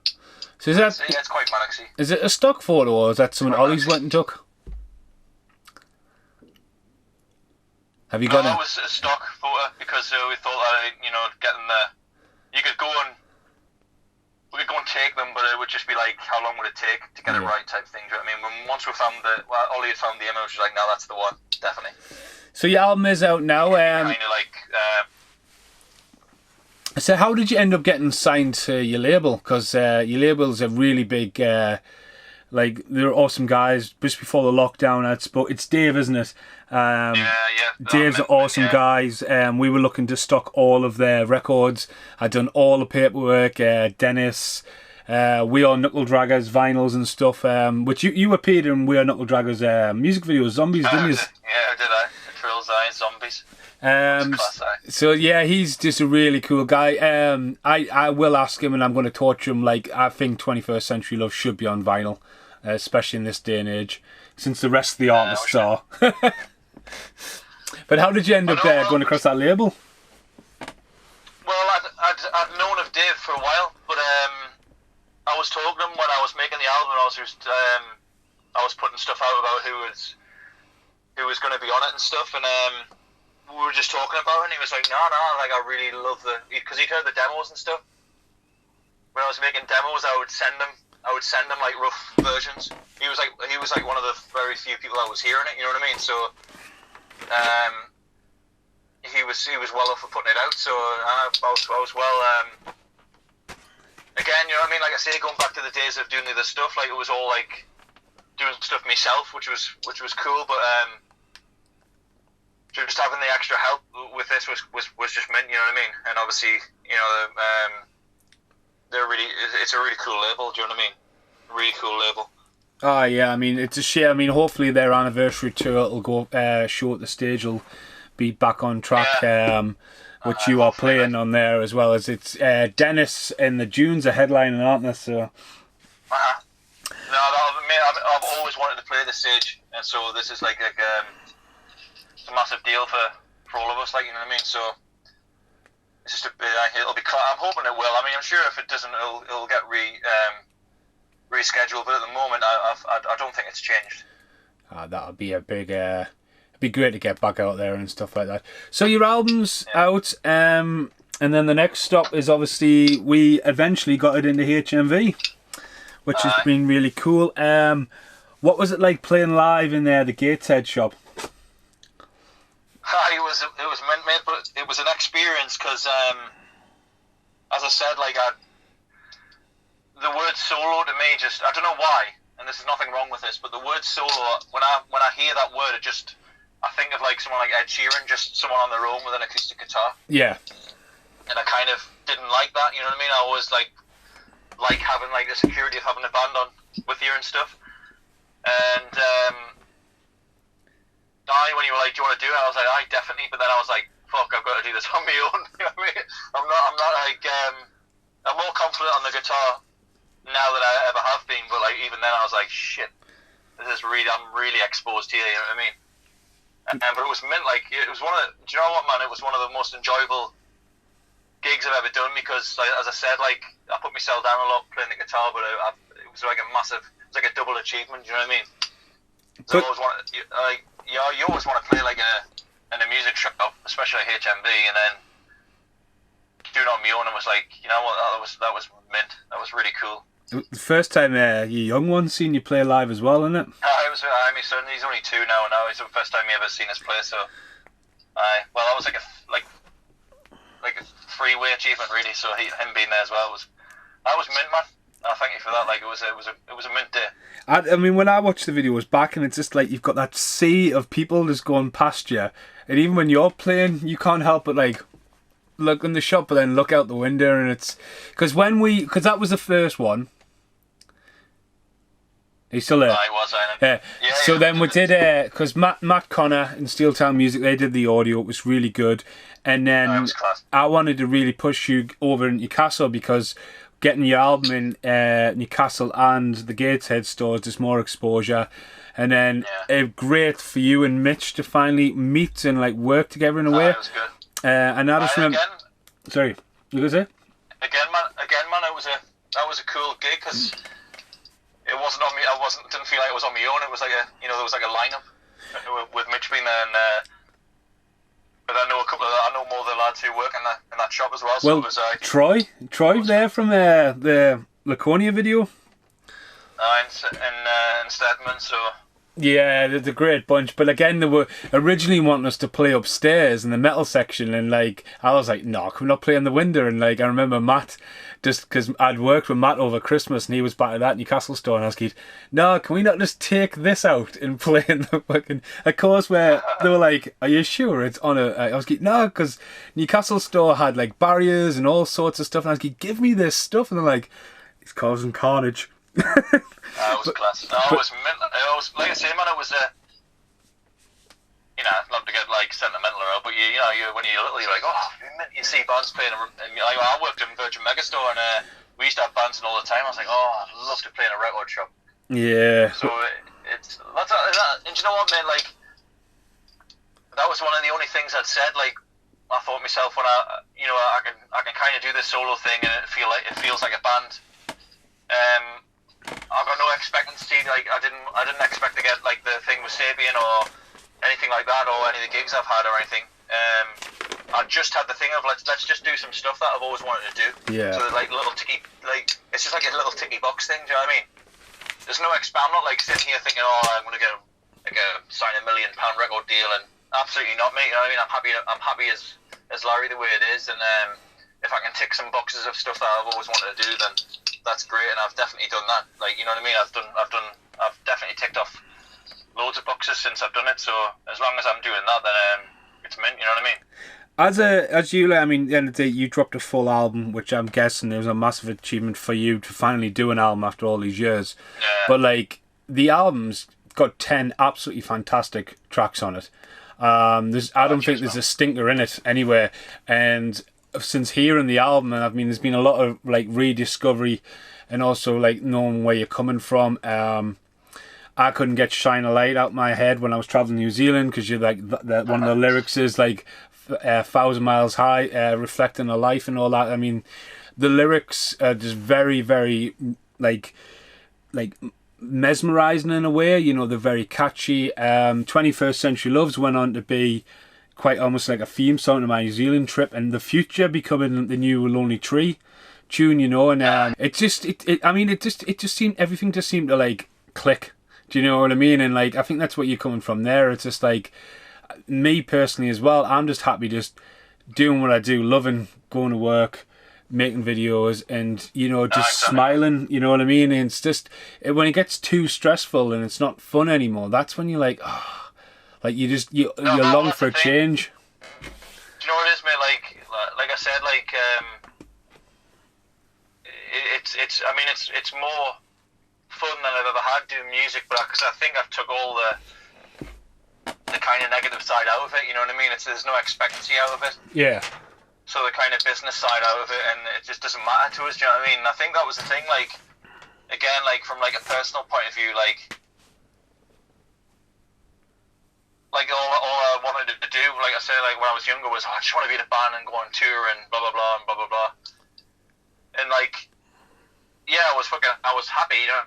So is that? So yeah, it's quite Manicsy. Is it a stock photo or is that something Ollie's went and took? Have you got it? Was a stock photo because we thought that you could go and. We could go and take them, but it would just be like, how long would it take to get it right type thing, do you know what I mean? Once we found Ollie had found the image, was like, no, that's the one, definitely. So your album is out now. Kind of like... So how did you end up getting signed to your label? Because your label's a really big... like, they're awesome guys. Just before the lockdown, it's Dave, isn't it? Yeah. Dave's are awesome guys. We were looking to stock all of their records. I'd done all the paperwork. Dennis, We Are Knuckle Draggers, vinyls and stuff. Which you appeared in We Are Knuckle Draggers music video, Zombies, didn't you? Yeah, I did. Trills, Zombies. So yeah, he's just a really cool guy. I will ask him, and I'm going to torture him. Like, I think 21st Century Love should be on vinyl, especially in this day and age, since the rest of the artists are. But how did you end up going across that label? Well, I'd known of Dave for a while, but I was talking to him when I was making the album. I was putting stuff out about who was going to be on it and stuff, and we were just talking about it, and he was like, no, like, I really love because he'd heard the demos and stuff. When I was making demos, I would send him like rough versions. He was like one of the very few people that was hearing it, you know what I mean? So he was well up for putting it out, so I was well again, you know what I mean, like I say, going back to the days of doing the other stuff, like it was all like doing stuff myself, which was cool, but just having the extra help with this was just mint, you know what I mean? And obviously, you know, it's a really cool label, do you know what I mean? Really cool label. Oh yeah, I mean, it's a shame. I mean, hopefully their anniversary tour will go show at the stage will be back on track, which you are playing on there, as well as it's Dennis and the Dunes are headlining, aren't they? So. No, I've always wanted to play this stage, and so this is like it's a massive deal for all of us, like, you know what I mean? So it's just it'll be. I'm hoping it will. I mean, I'm sure if it doesn't, it'll get rescheduled. But at the moment, I don't think it's changed. That would be a big. It'd be great to get back out there and stuff like that. So your album's out, and then the next stop is obviously we eventually got it into HMV, which has been really cool. What was it like playing live in the Gateshead shop? It was meant, mate, but it was an experience because, as I said, like the word solo to me I don't know why, and there's nothing wrong with this, but the word solo, when I hear that word, it just I think of like someone like Ed Sheeran, just someone on their own with an acoustic guitar. Yeah. And I kind of didn't like that, you know what I mean? I always like having like the security of having a band on with you and stuff. And when you were like, do you want to do it? I was like, I definitely. But then I was like, fuck, I've got to do this on my own. You know what I mean? I'm not like, I'm more confident on the guitar now than I ever have been. But like even then, I was like, shit, I'm really exposed here. You know what I mean? But it was mint. Like it was one of the, do you know what, man? It was one of the most enjoyable gigs I've ever done because, like, as I said, like I put myself down a lot playing the guitar, but it was like a massive, it's like a double achievement. Do you know what I mean? So I always want, like, you always want to play like in a music shop, especially like HMV, and then doing it on my own. And was like, you know what, that was mint. That was really cool. The first time your young one seen you play live as well, isn't it? It was my son. He's only 2 now. It's the first time he ever seen us play. So, well, that was like a three-way achievement, really. So him being there as well that was mint, man. Thank you for that. Like it was a mint day. I mean, when I watched the videos back, and it's just like you've got that sea of people just going past you, and even when you're playing, you can't help but like look in the shop, but then look out the window, and it's because that was the first one. He's still there. I was. Yeah. So then we did because Matt Connor and Steeltown Music, they did the audio. It was really good, and then I wanted to really push you over in Newcastle because getting your album in Newcastle and the Gateshead stores, just more exposure, and then great for you and Mitch to finally meet and like work together in a way. It was good. And I just remember. Sorry, you gonna say? Again, man, that was a cool gig because it wasn't on me. Didn't feel like it was on my own. It was like there was like a lineup with Mitch being there, and but I know more of the lads who work in that shop as well. So it was Troy there from the Laconia video. In Stedman, so. Yeah, they're a great bunch. But again, they were originally wanting us to play upstairs in the metal section, and like I was like, no, can we not play in the window? And like I remember Matt, just because I'd worked with Matt over Christmas, and he was back at that Newcastle store, and I was like, no, can we not just take this out and play in the fucking? Of course, where they were like, are you sure it's on a? I was like, no, because Newcastle store had like barriers and all sorts of stuff, and I was like, give me this stuff, and they're like, it's causing carnage. It was class. It was like I say, man. It was not to get like sentimental or but you when you're little, you're like, oh, you see bands playing, and like, I worked in Virgin Megastore, and we used to have bands in all the time. I was like, oh, I'd love to play in a record shop. Yeah. So it's that, and you know what, man? Like that was one of the only things I'd said. Like I thought myself when I can kind of do this solo thing, and it feels like a band. I've got no expectancy. Like I didn't expect to get like the thing with Sabian or anything like that, or any of the gigs I've had or anything. I just had the thing of let's just do some stuff that I've always wanted to do. Yeah. So like little ticky, like it's just like a little ticky box thing. Do you know what I mean? There's no I'm not like sitting here thinking, oh, I'm gonna sign a £1 million record deal, and absolutely not, mate. You know what I mean? I'm happy as Larry the way it is, and if I can tick some boxes of stuff that I've always wanted to do, then that's great, and I've definitely done that. Like, you know what I mean? I've definitely ticked off loads of boxes since I've done it. So as long as I'm doing that, then it's mint. You know what I mean? As you, I mean, at the end of the day, you dropped a full album, which I'm guessing it was a massive achievement for you to finally do an album after all these years. Yeah. But like the album's got 10 absolutely fantastic tracks on it. I don't think there's a stinker in it anywhere, and since hearing the album, and I mean, there's been a lot of like rediscovery, and also like knowing where you're coming from. I couldn't get "Shine a Light" out my head when I was traveling to New Zealand, because you're like one of the lyrics is like 1,000 miles high, reflecting a life and all that. I mean, the lyrics are just very, very like mesmerizing in a way. You know, they're very catchy. 21st Century Loves went on to be quite almost like a theme song to my New Zealand trip, and The Future becoming the new Lonely Tree tune, you know, and it just seemed, everything just seemed to like click. Do you know what I mean? And like I think that's what you're coming from there. It's just like me personally as well, I'm just happy just doing what I do, loving going to work, making videos, and you know, just smiling, you know what I mean? And it's just when it gets too stressful and it's not fun anymore, that's when you're like, oh, Like you No, long that's for the a thing. change. Do you know what it is, mate? Like I said, it's I mean it's more fun than I've ever had doing music, but because I think I've took all the kind of negative side out of it. You know what I mean? There's no expectancy out of it. Yeah. So the kind of business side out of it, and it just doesn't matter to us. Do you know what I mean? And I think that was the thing. Like again, like from like a personal point of view, like all I wanted to do, like I said, like when I was younger, was I just want to be in a band and go on tour and blah blah blah and blah blah blah. And like, yeah, I was happy, you know.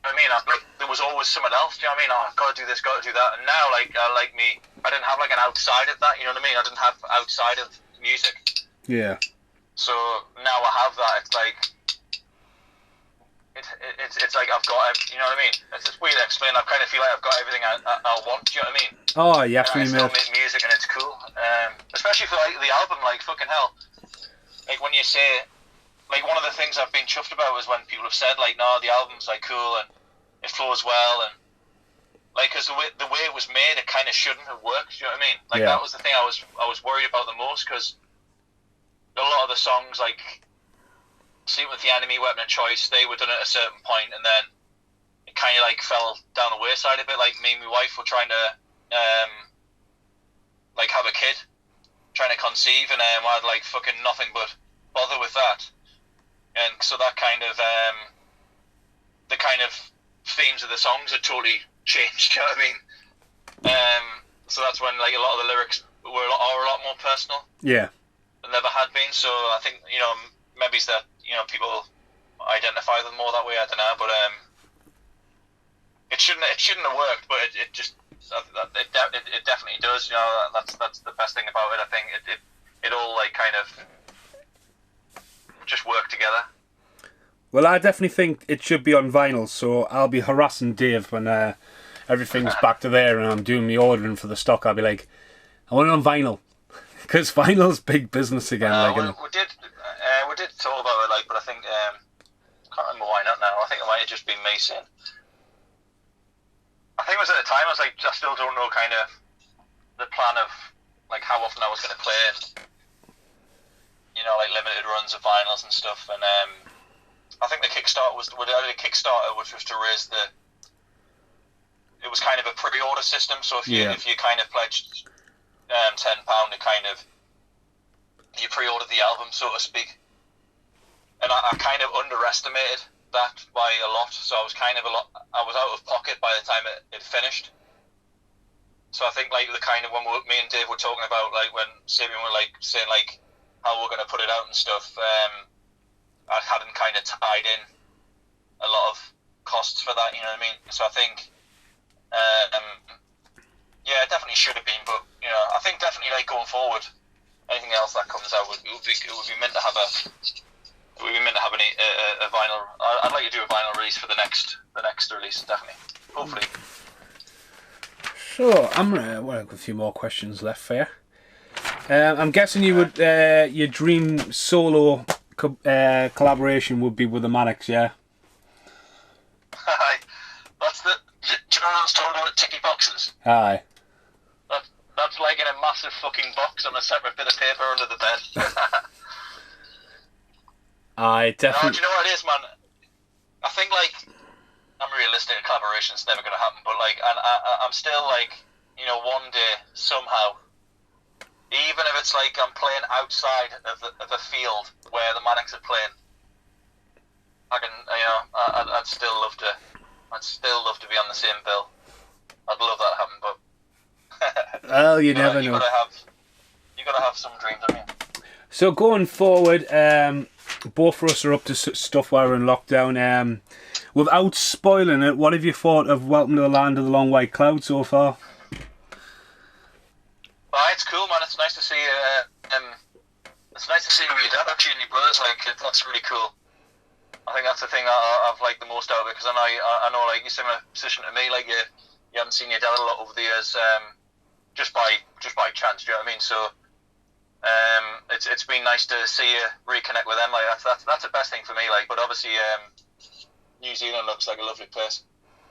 I mean, there was always someone else. Do you know what I mean? Oh, I've got to do this, got to do that. And now, like, I didn't have like an outside of that. You know what I mean? I didn't have outside of music. Yeah. So now I have that. It's like, it's like I've got, you know what I mean? It's weird to explain. I kind of feel like I've got everything I want. Do you know what I mean? Oh, yeah, and I still make music, and it's cool. Especially for like the album, like fucking hell. Like when you say. Like, one of the things I've been chuffed about is when people have said, like, no, the album's, like, cool and it flows well, and, like, because the way it was made, it kind of shouldn't have worked, you know what I mean? Like, yeah. That was the thing I was worried about the most, because a lot of the songs, like, See With the Enemy, Weapon of Choice, they were done at a certain point, and then it kind of, like, fell down the wayside a bit. Like, me and my wife were trying to, like, have a kid, trying to conceive, and I had, like, fucking nothing but bother with that. And so that kind of the kind of themes of the songs had totally changed. You know what I mean? So that's when like a lot of the lyrics are a lot more personal. Yeah. Than they ever had been. So I think maybe it's that people identify them more that way. I don't know, but it shouldn't have worked, but it definitely does. You know, that's the best thing about it. I think it all like kind of. Just work together. Well, I definitely think it should be on vinyl, so I'll be harassing Dave when everything's back to there and I'm doing my ordering for the stock. I'll be like, I want it on vinyl, because vinyl's big business again. We did talk about it, like, but I think I can't remember why not now. I think it might have just been me saying. I think it was at the time I was like, I still don't know kind of the plan of like how often I was going to play and. Like limited runs of vinyls and stuff, and I think the Kickstarter which was to raise it was kind of a pre-order system. So if you kind of pledged £10, it kind of you pre-ordered the album, so to speak. And I kind of underestimated that by a lot, so I was I was out of pocket by the time it finished. So I think like the kind of when me and Dave were talking about like when Sabian were like saying like. How we're going to put it out and stuff, I hadn't kind of tied in a lot of costs for that, you know what I mean? So I think, it definitely should have been, but, I think definitely, like, going forward, anything else that comes out, it would be meant to have a vinyl, I'd like to do a vinyl release for the next release, definitely, hopefully. So, I've got a few more questions left for you. I'm guessing you would your dream solo collaboration would be with the Mannix, yeah? Aye. That's the. Do you know what I was talking about? Ticky boxes. Aye. That's like in a massive fucking box on a separate bit of paper under the bed. Aye, definitely. No, do you know what it is, man? I think like I'm realistic. A collaboration's never going to happen, but like, and I'm still like, one day somehow. Even if it's like I'm playing outside of the field where the Mannix are playing, I can, I'd still love to be on the same bill. I'd love that to happen, but well, you never know. You gotta have some dreams, I mean. So going forward, both of us are up to stuff while we're in lockdown. Without spoiling it, what have you thought of Welcome to the Land of the Long White Cloud so far? It's cool, man. It's nice to see. It's nice to see your dad actually and your brothers. Like, that's really cool. I think that's the thing I've liked the most out of it, because I know like you're similar position to me. Like you haven't seen your dad a lot over the years, just by chance. Do you know what I mean? So it's been nice to see you reconnect with them. Like that's the best thing for me. Like, but obviously New Zealand looks like a lovely place.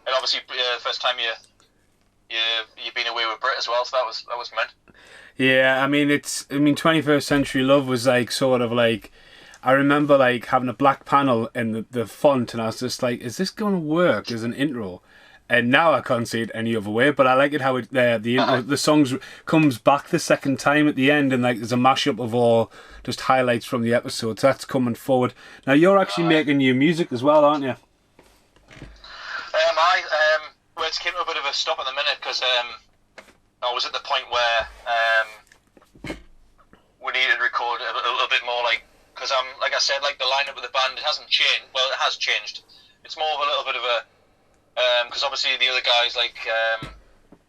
And obviously, the first time you've been away with Brit as well, so that was meant. Yeah, I mean 21st Century Love was like sort of like, I remember like having a black panel in the font, and I was just like, is this going to work as an intro? And now I can't see it any other way, but I like it how it the intro, the songs comes back the second time at the end, and like there's a mashup of all just highlights from the episodes. That's coming forward. Now you're actually making new music as well, aren't you? Well, it's came to a bit of a stop at the minute because I was at the point where we needed to record a little bit more, like, because like I said, like the lineup of the band, it hasn't changed. Well, it has changed. It's more of a little bit of a because obviously the other guys like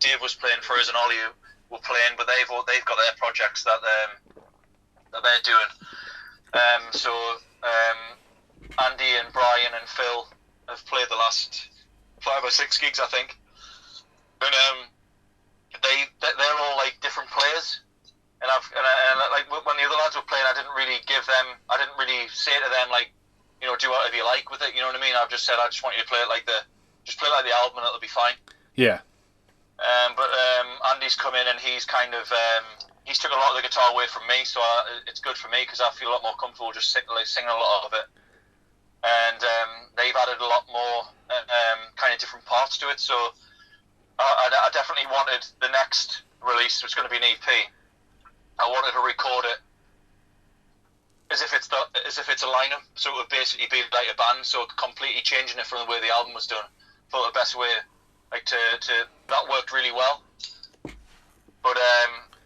Dave was playing for us and Ollie were playing, but they've got their projects that they're doing. So Andy and Brian and Phil have played the last 5 or 6 gigs, I think, and they're all like different players. And like when the other lads were playing, I didn't really say to them like, you know, do whatever you like with it. You know what I mean? I've just said I just want you to play it like the album and it'll be fine. Yeah. But Andy's come in and he's kind of he's took a lot of the guitar away from me, so it's good for me because I feel a lot more comfortable just singing a lot of it. And they've added a lot more kind of different parts to it. So I definitely wanted the next release, which is going to be an EP. I wanted to record it as if it's a lineup, so it would basically be like a band. So completely changing it from the way the album was done. Thought the best way, like to that worked really well. But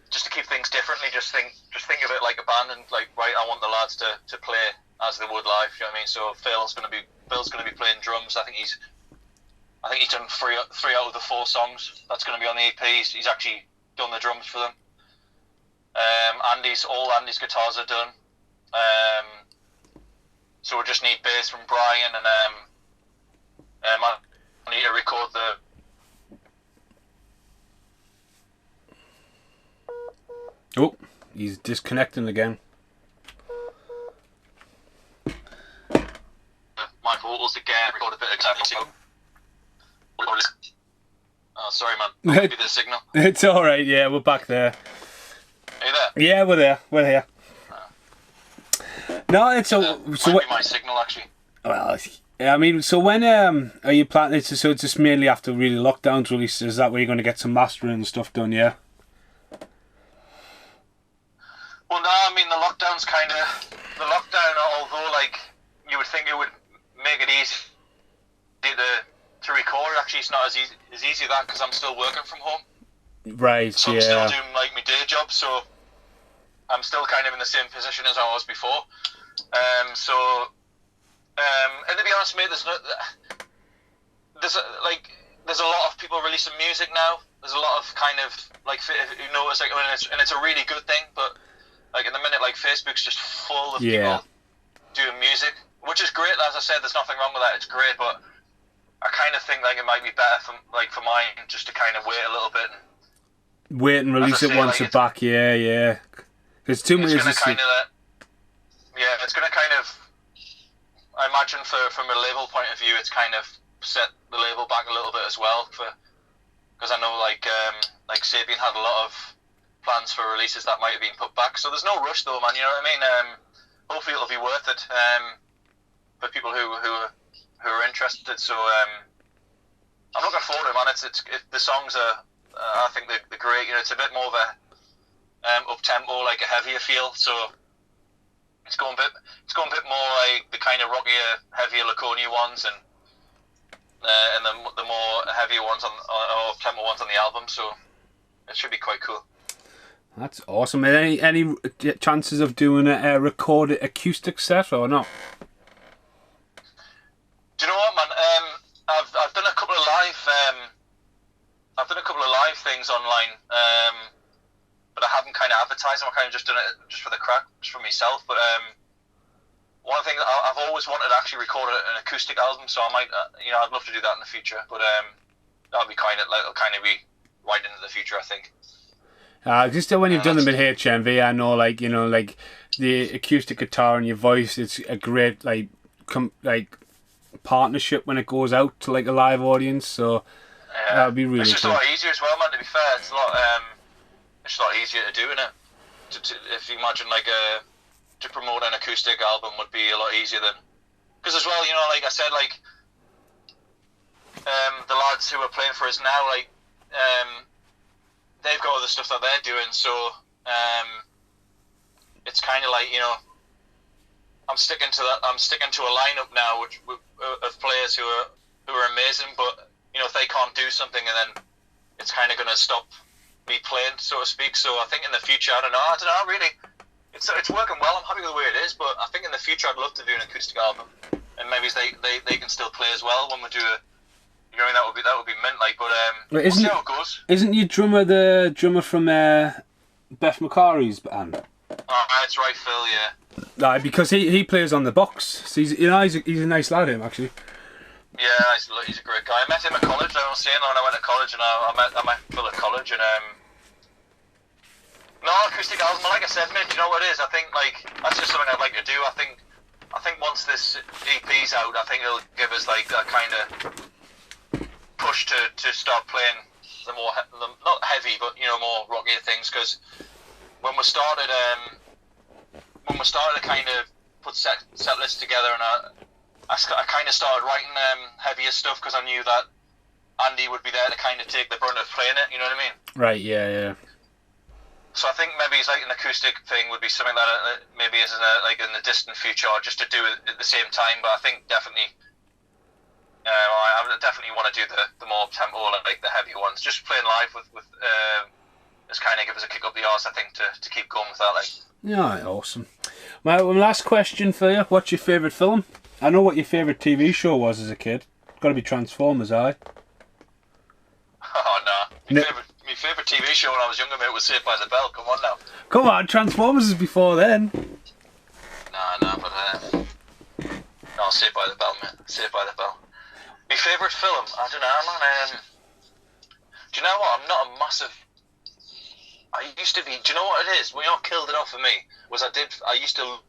just to keep things differently, just think of it like a band and like, right, I want the lads to play as they would live. You know what I mean? So Phil's going to be playing drums. I think he's done three out of the 4 songs that's going to be on the EP. He's actually done the drums for them. All Andy's guitars are done. So we just need bass from Brian, and I need to record the. Oh, he's disconnecting again. Michael Walters again. Record a bit exactly. Oh, sorry, man. Maybe the signal. It's all right. Yeah, we're back there. Are you there? Yeah, we're there. We're here. No, it's so. Might be my signal actually. Well, I mean, so when are you planning? So it's just mainly after really lockdowns releases. Is that where you're going to get some mastering and stuff done? Yeah. Well, no, I mean the lockdown. Although like you would think it would make it easy to record. Actually, it's not as easy that because I'm still working from home. Right. So yeah. I'm still doing like my day job. So I'm still kind of in the same position as I was before. And to be honest, mate, there's a lot of people releasing music now. There's a lot of kind of like you know, it's like, and it's a really good thing. But like in the minute, like Facebook's just full of people doing music, which is great. As I said, there's nothing wrong with that. It's great, but I kind of think like it might be better for mine just to kind of wait a little bit. Wait and release it once you're back. Yeah. There's too many. It's going to kind of. I imagine from a label point of view, it's kind of set the label back a little bit as well, because I know like Sapien had a lot of plans for releases that might have been put back. So there's no rush though, man. You know what I mean? Hopefully it'll be worth it for people who are interested. So I'm looking forward to it, man. The songs are I think they're great. You know, it's a bit more of a up tempo, like a heavier feel. So it's going a bit more like the kind of rockier, heavier Laconia ones, and the more heavier ones or up tempo ones on the album. So it should be quite cool. That's awesome. Any chances of doing a recorded acoustic set or not? Do you know what, man? I've done a couple of live things online, but I haven't kind of advertised them. I kind of just done it just for the crack, just for myself. But one thing that I've always wanted to actually record an acoustic album, so I might, I'd love to do that in the future. But that'll be it'll kind of be right into the future, I think. Just when you've done them in HMV, I know, like the acoustic guitar and your voice, it's a great partnership when it goes out to like a live audience. So that would be really It's just cool. a lot easier as well, man. To be fair, it's a lot easier to do, innit? If you imagine like to promote an acoustic album would be a lot easier than, because as well, you know, like I said, like the lads who are playing for us now, like they've got other stuff that they're doing, so it's kind of like, you know, I'm sticking to a lineup now of players who are amazing, but you know, if they can't do something, and then it's kind of going to stop me playing, so to speak. So I think in the future, I don't know, really, it's working well. I'm happy with the way it is, but I think in the future I'd love to do an acoustic album, and maybe they can still play as well when we do a. You know, that would be mint, like. But we'll see how it goes. Isn't your drummer the drummer from Beth McCarthy's band? Oh, that's right, Phil. Yeah. Right, because he plays on the box. So he's a nice lad, him actually. Yeah, he's a great guy. I met him at college. I was saying when I went to college, and I met Phil at college, and no, acoustic album. Like I said, mate, you know what it is? I think like that's just something I'd like to do. I think once this EP's out, I think it'll give us like that kind of push to start playing the more not heavy, but you know, more rockier things. Because when we started to kind of put set lists together, and I kind of started writing heavier stuff because I knew that Andy would be there to kind of take the brunt of playing it. You know what I mean? Right. Yeah. So I think maybe it's like an acoustic thing would be something that maybe is in the distant future, or just to do it at the same time. But I think definitely. I would definitely want to do the more tempo, like the heavier ones. Just playing live with just kind of give us a kick up the arse, I think, to keep going with that. Like. Yeah, awesome. My last question for you: what's your favourite film? I know what your favourite TV show was as a kid. Got to be Transformers, aye. Oh no, my favourite TV show when I was younger, mate, was Saved by the Bell. Come on now. Come on, Transformers is before then. But no, Saved by the Bell, man. Saved by the Bell. My favourite film? I don't know, man. Do you know what? I'm not a massive. I used to be. Do you know what it is? What killed it off for me was I used to.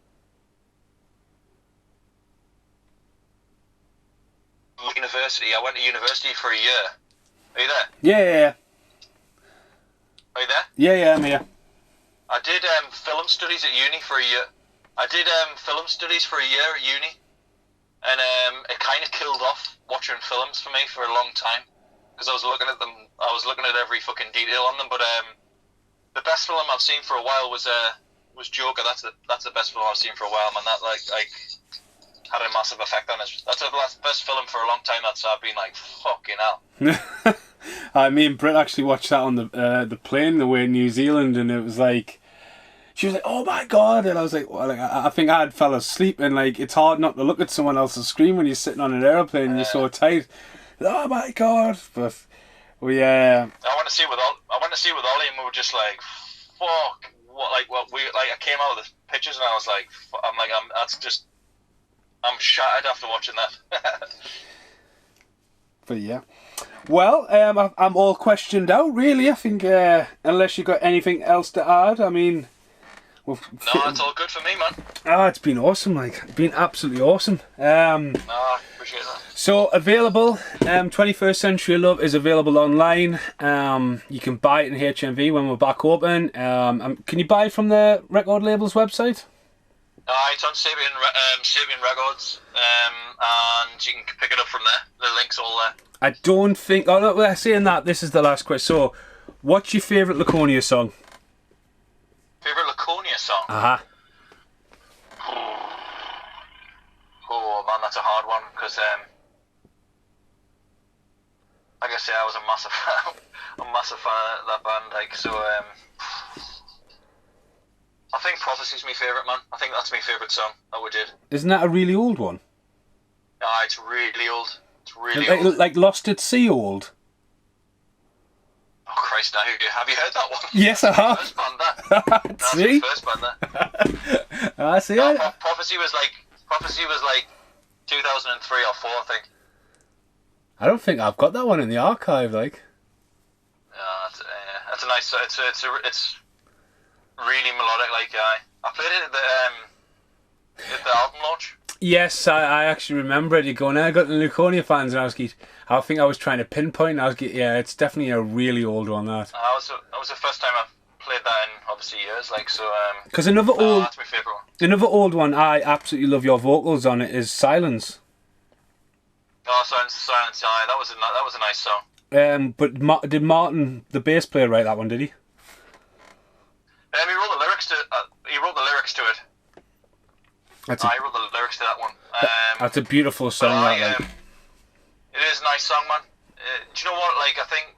University. I went to university for a year. Are you there? Yeah. Are you there? Yeah, I'm here. I did film studies at uni for a year. I did film studies for a year at uni, and it kind of killed off watching films for me for a long time because I was looking at them. I was looking at every fucking detail on them. But the best film I've seen for a while was Joker. That's the best film I've seen for a while, man. That like had a massive effect on us. That's the best film for a long time. That's I've been like fucking hell. Me and Britt actually watched that on the plane the way in New Zealand, and it was like. She was like, "Oh my god!" And I was like, "Well, like I think I had fell asleep." And like, it's hard not to look at someone else's screen when you're sitting on an airplane and you're so tight. Oh my god! But I went to see it with Ollie, and we were just like, "Fuck!" I came out with the pictures, and I was like, I'm shattered after watching that. But yeah. Well, I'm all questioned out, really. I think unless you got anything else to add, I mean. No, it's all good for me, man. It's been awesome, been absolutely awesome. I appreciate that. So available, 21st Century Love is available online. You can buy it in HMV when we're back open. Can you buy it from the record label's website? It's on Sapien Records, and you can pick it up from there. The link's all there. I don't think. Oh no, saying that, this is the last question. So, what's your favourite Laconia song? Favourite Laconia song? Oh man, that's a hard one because like I say, I was a massive fan of that band. Like so, I think Prophecy's my favourite, man. I think that's my favourite song that we did. Isn't that a really old one? It's really old. It's really old. Like Lost at Sea old. Oh Christ! Now have you heard that one? Yes, I have. First band that. See? First band that. I see. Prophecy was like 2003 or 4, I think. I don't think I've got that one in the archive. Like. That's a nice. It's really melodic. Like I played it at the album launch. Yes, I actually remember it. You going, I got the Laconia fans, and I think I was trying to pinpoint. Yeah, it's definitely a really old one. That was the first time I played that in obviously years. Like so. Because that's my favourite one. another old one I absolutely love your vocals on it is Silence. Oh, Silence. Yeah, that was a nice song. But did Martin, the bass player, write that one? Did he? He wrote the lyrics to. He wrote the lyrics to it. I wrote the lyrics to that one. That's a beautiful song. It is a nice song, man. Do you know what? Like, I think,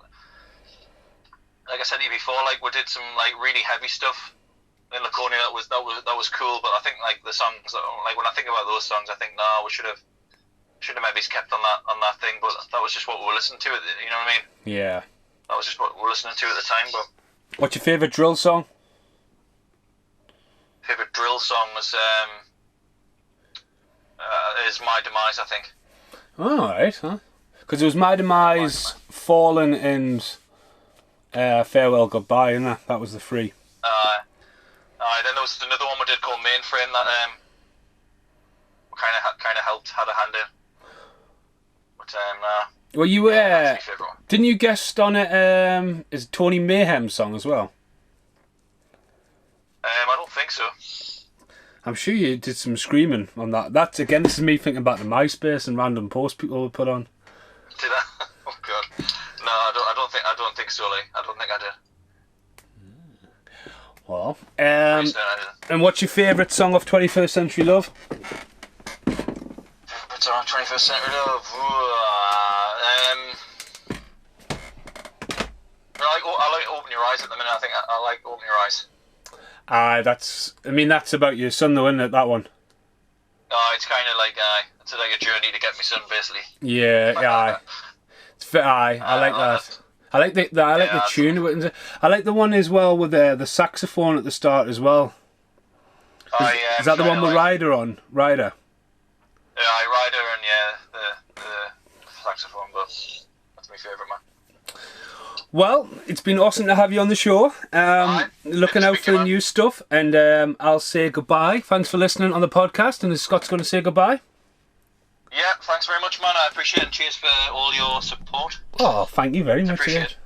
like I said to you before, like we did some like really heavy stuff in Laconia. That was cool. But I think like the songs, like when I think about those songs, I think we should have maybe kept on that thing. But that was just what we were listening to. You know what I mean? Yeah. That was just what we were listening to at the time. But what's your favourite drill song? Favourite drill song was is My Demise, I think. Oh, alright, huh? Because it was My Demise, Fallen, and Farewell Goodbye, and that was the three. Then there was another one we did called Mainframe that kind of had a hand in. But well, you that's my favourite one. didn't you guest on it? Is it Tony Mayhem's song as well? I don't think so. I'm sure you did some screaming on that. That's again. This is me thinking about the MySpace and random posts people would put on. Did I? Oh god. No, I don't think so. Like, I don't think I did. Well, and what's your favourite song of 21st Century Love? Favourite song of 21st Century Love. I like Open Your Eyes at the minute. I think I like Open Your Eyes. That's about your son though, isn't it, that one? It's kind of like it's like a journey to get my son, basically. Yeah. I like that. I like the tune of it. I like the one as well with the saxophone at the start as well. Is that the one with Ryder on? Ryder. Yeah, Ryder and the saxophone, but that's my favourite, man. Well, it's been awesome to have you on the show. Looking out for the new stuff, and I'll say goodbye. Thanks for listening on the podcast, and Scott's going to say goodbye. Yeah, thanks very much, man. I appreciate it, and cheers for all your support. Oh, thank you very much. Appreciate it.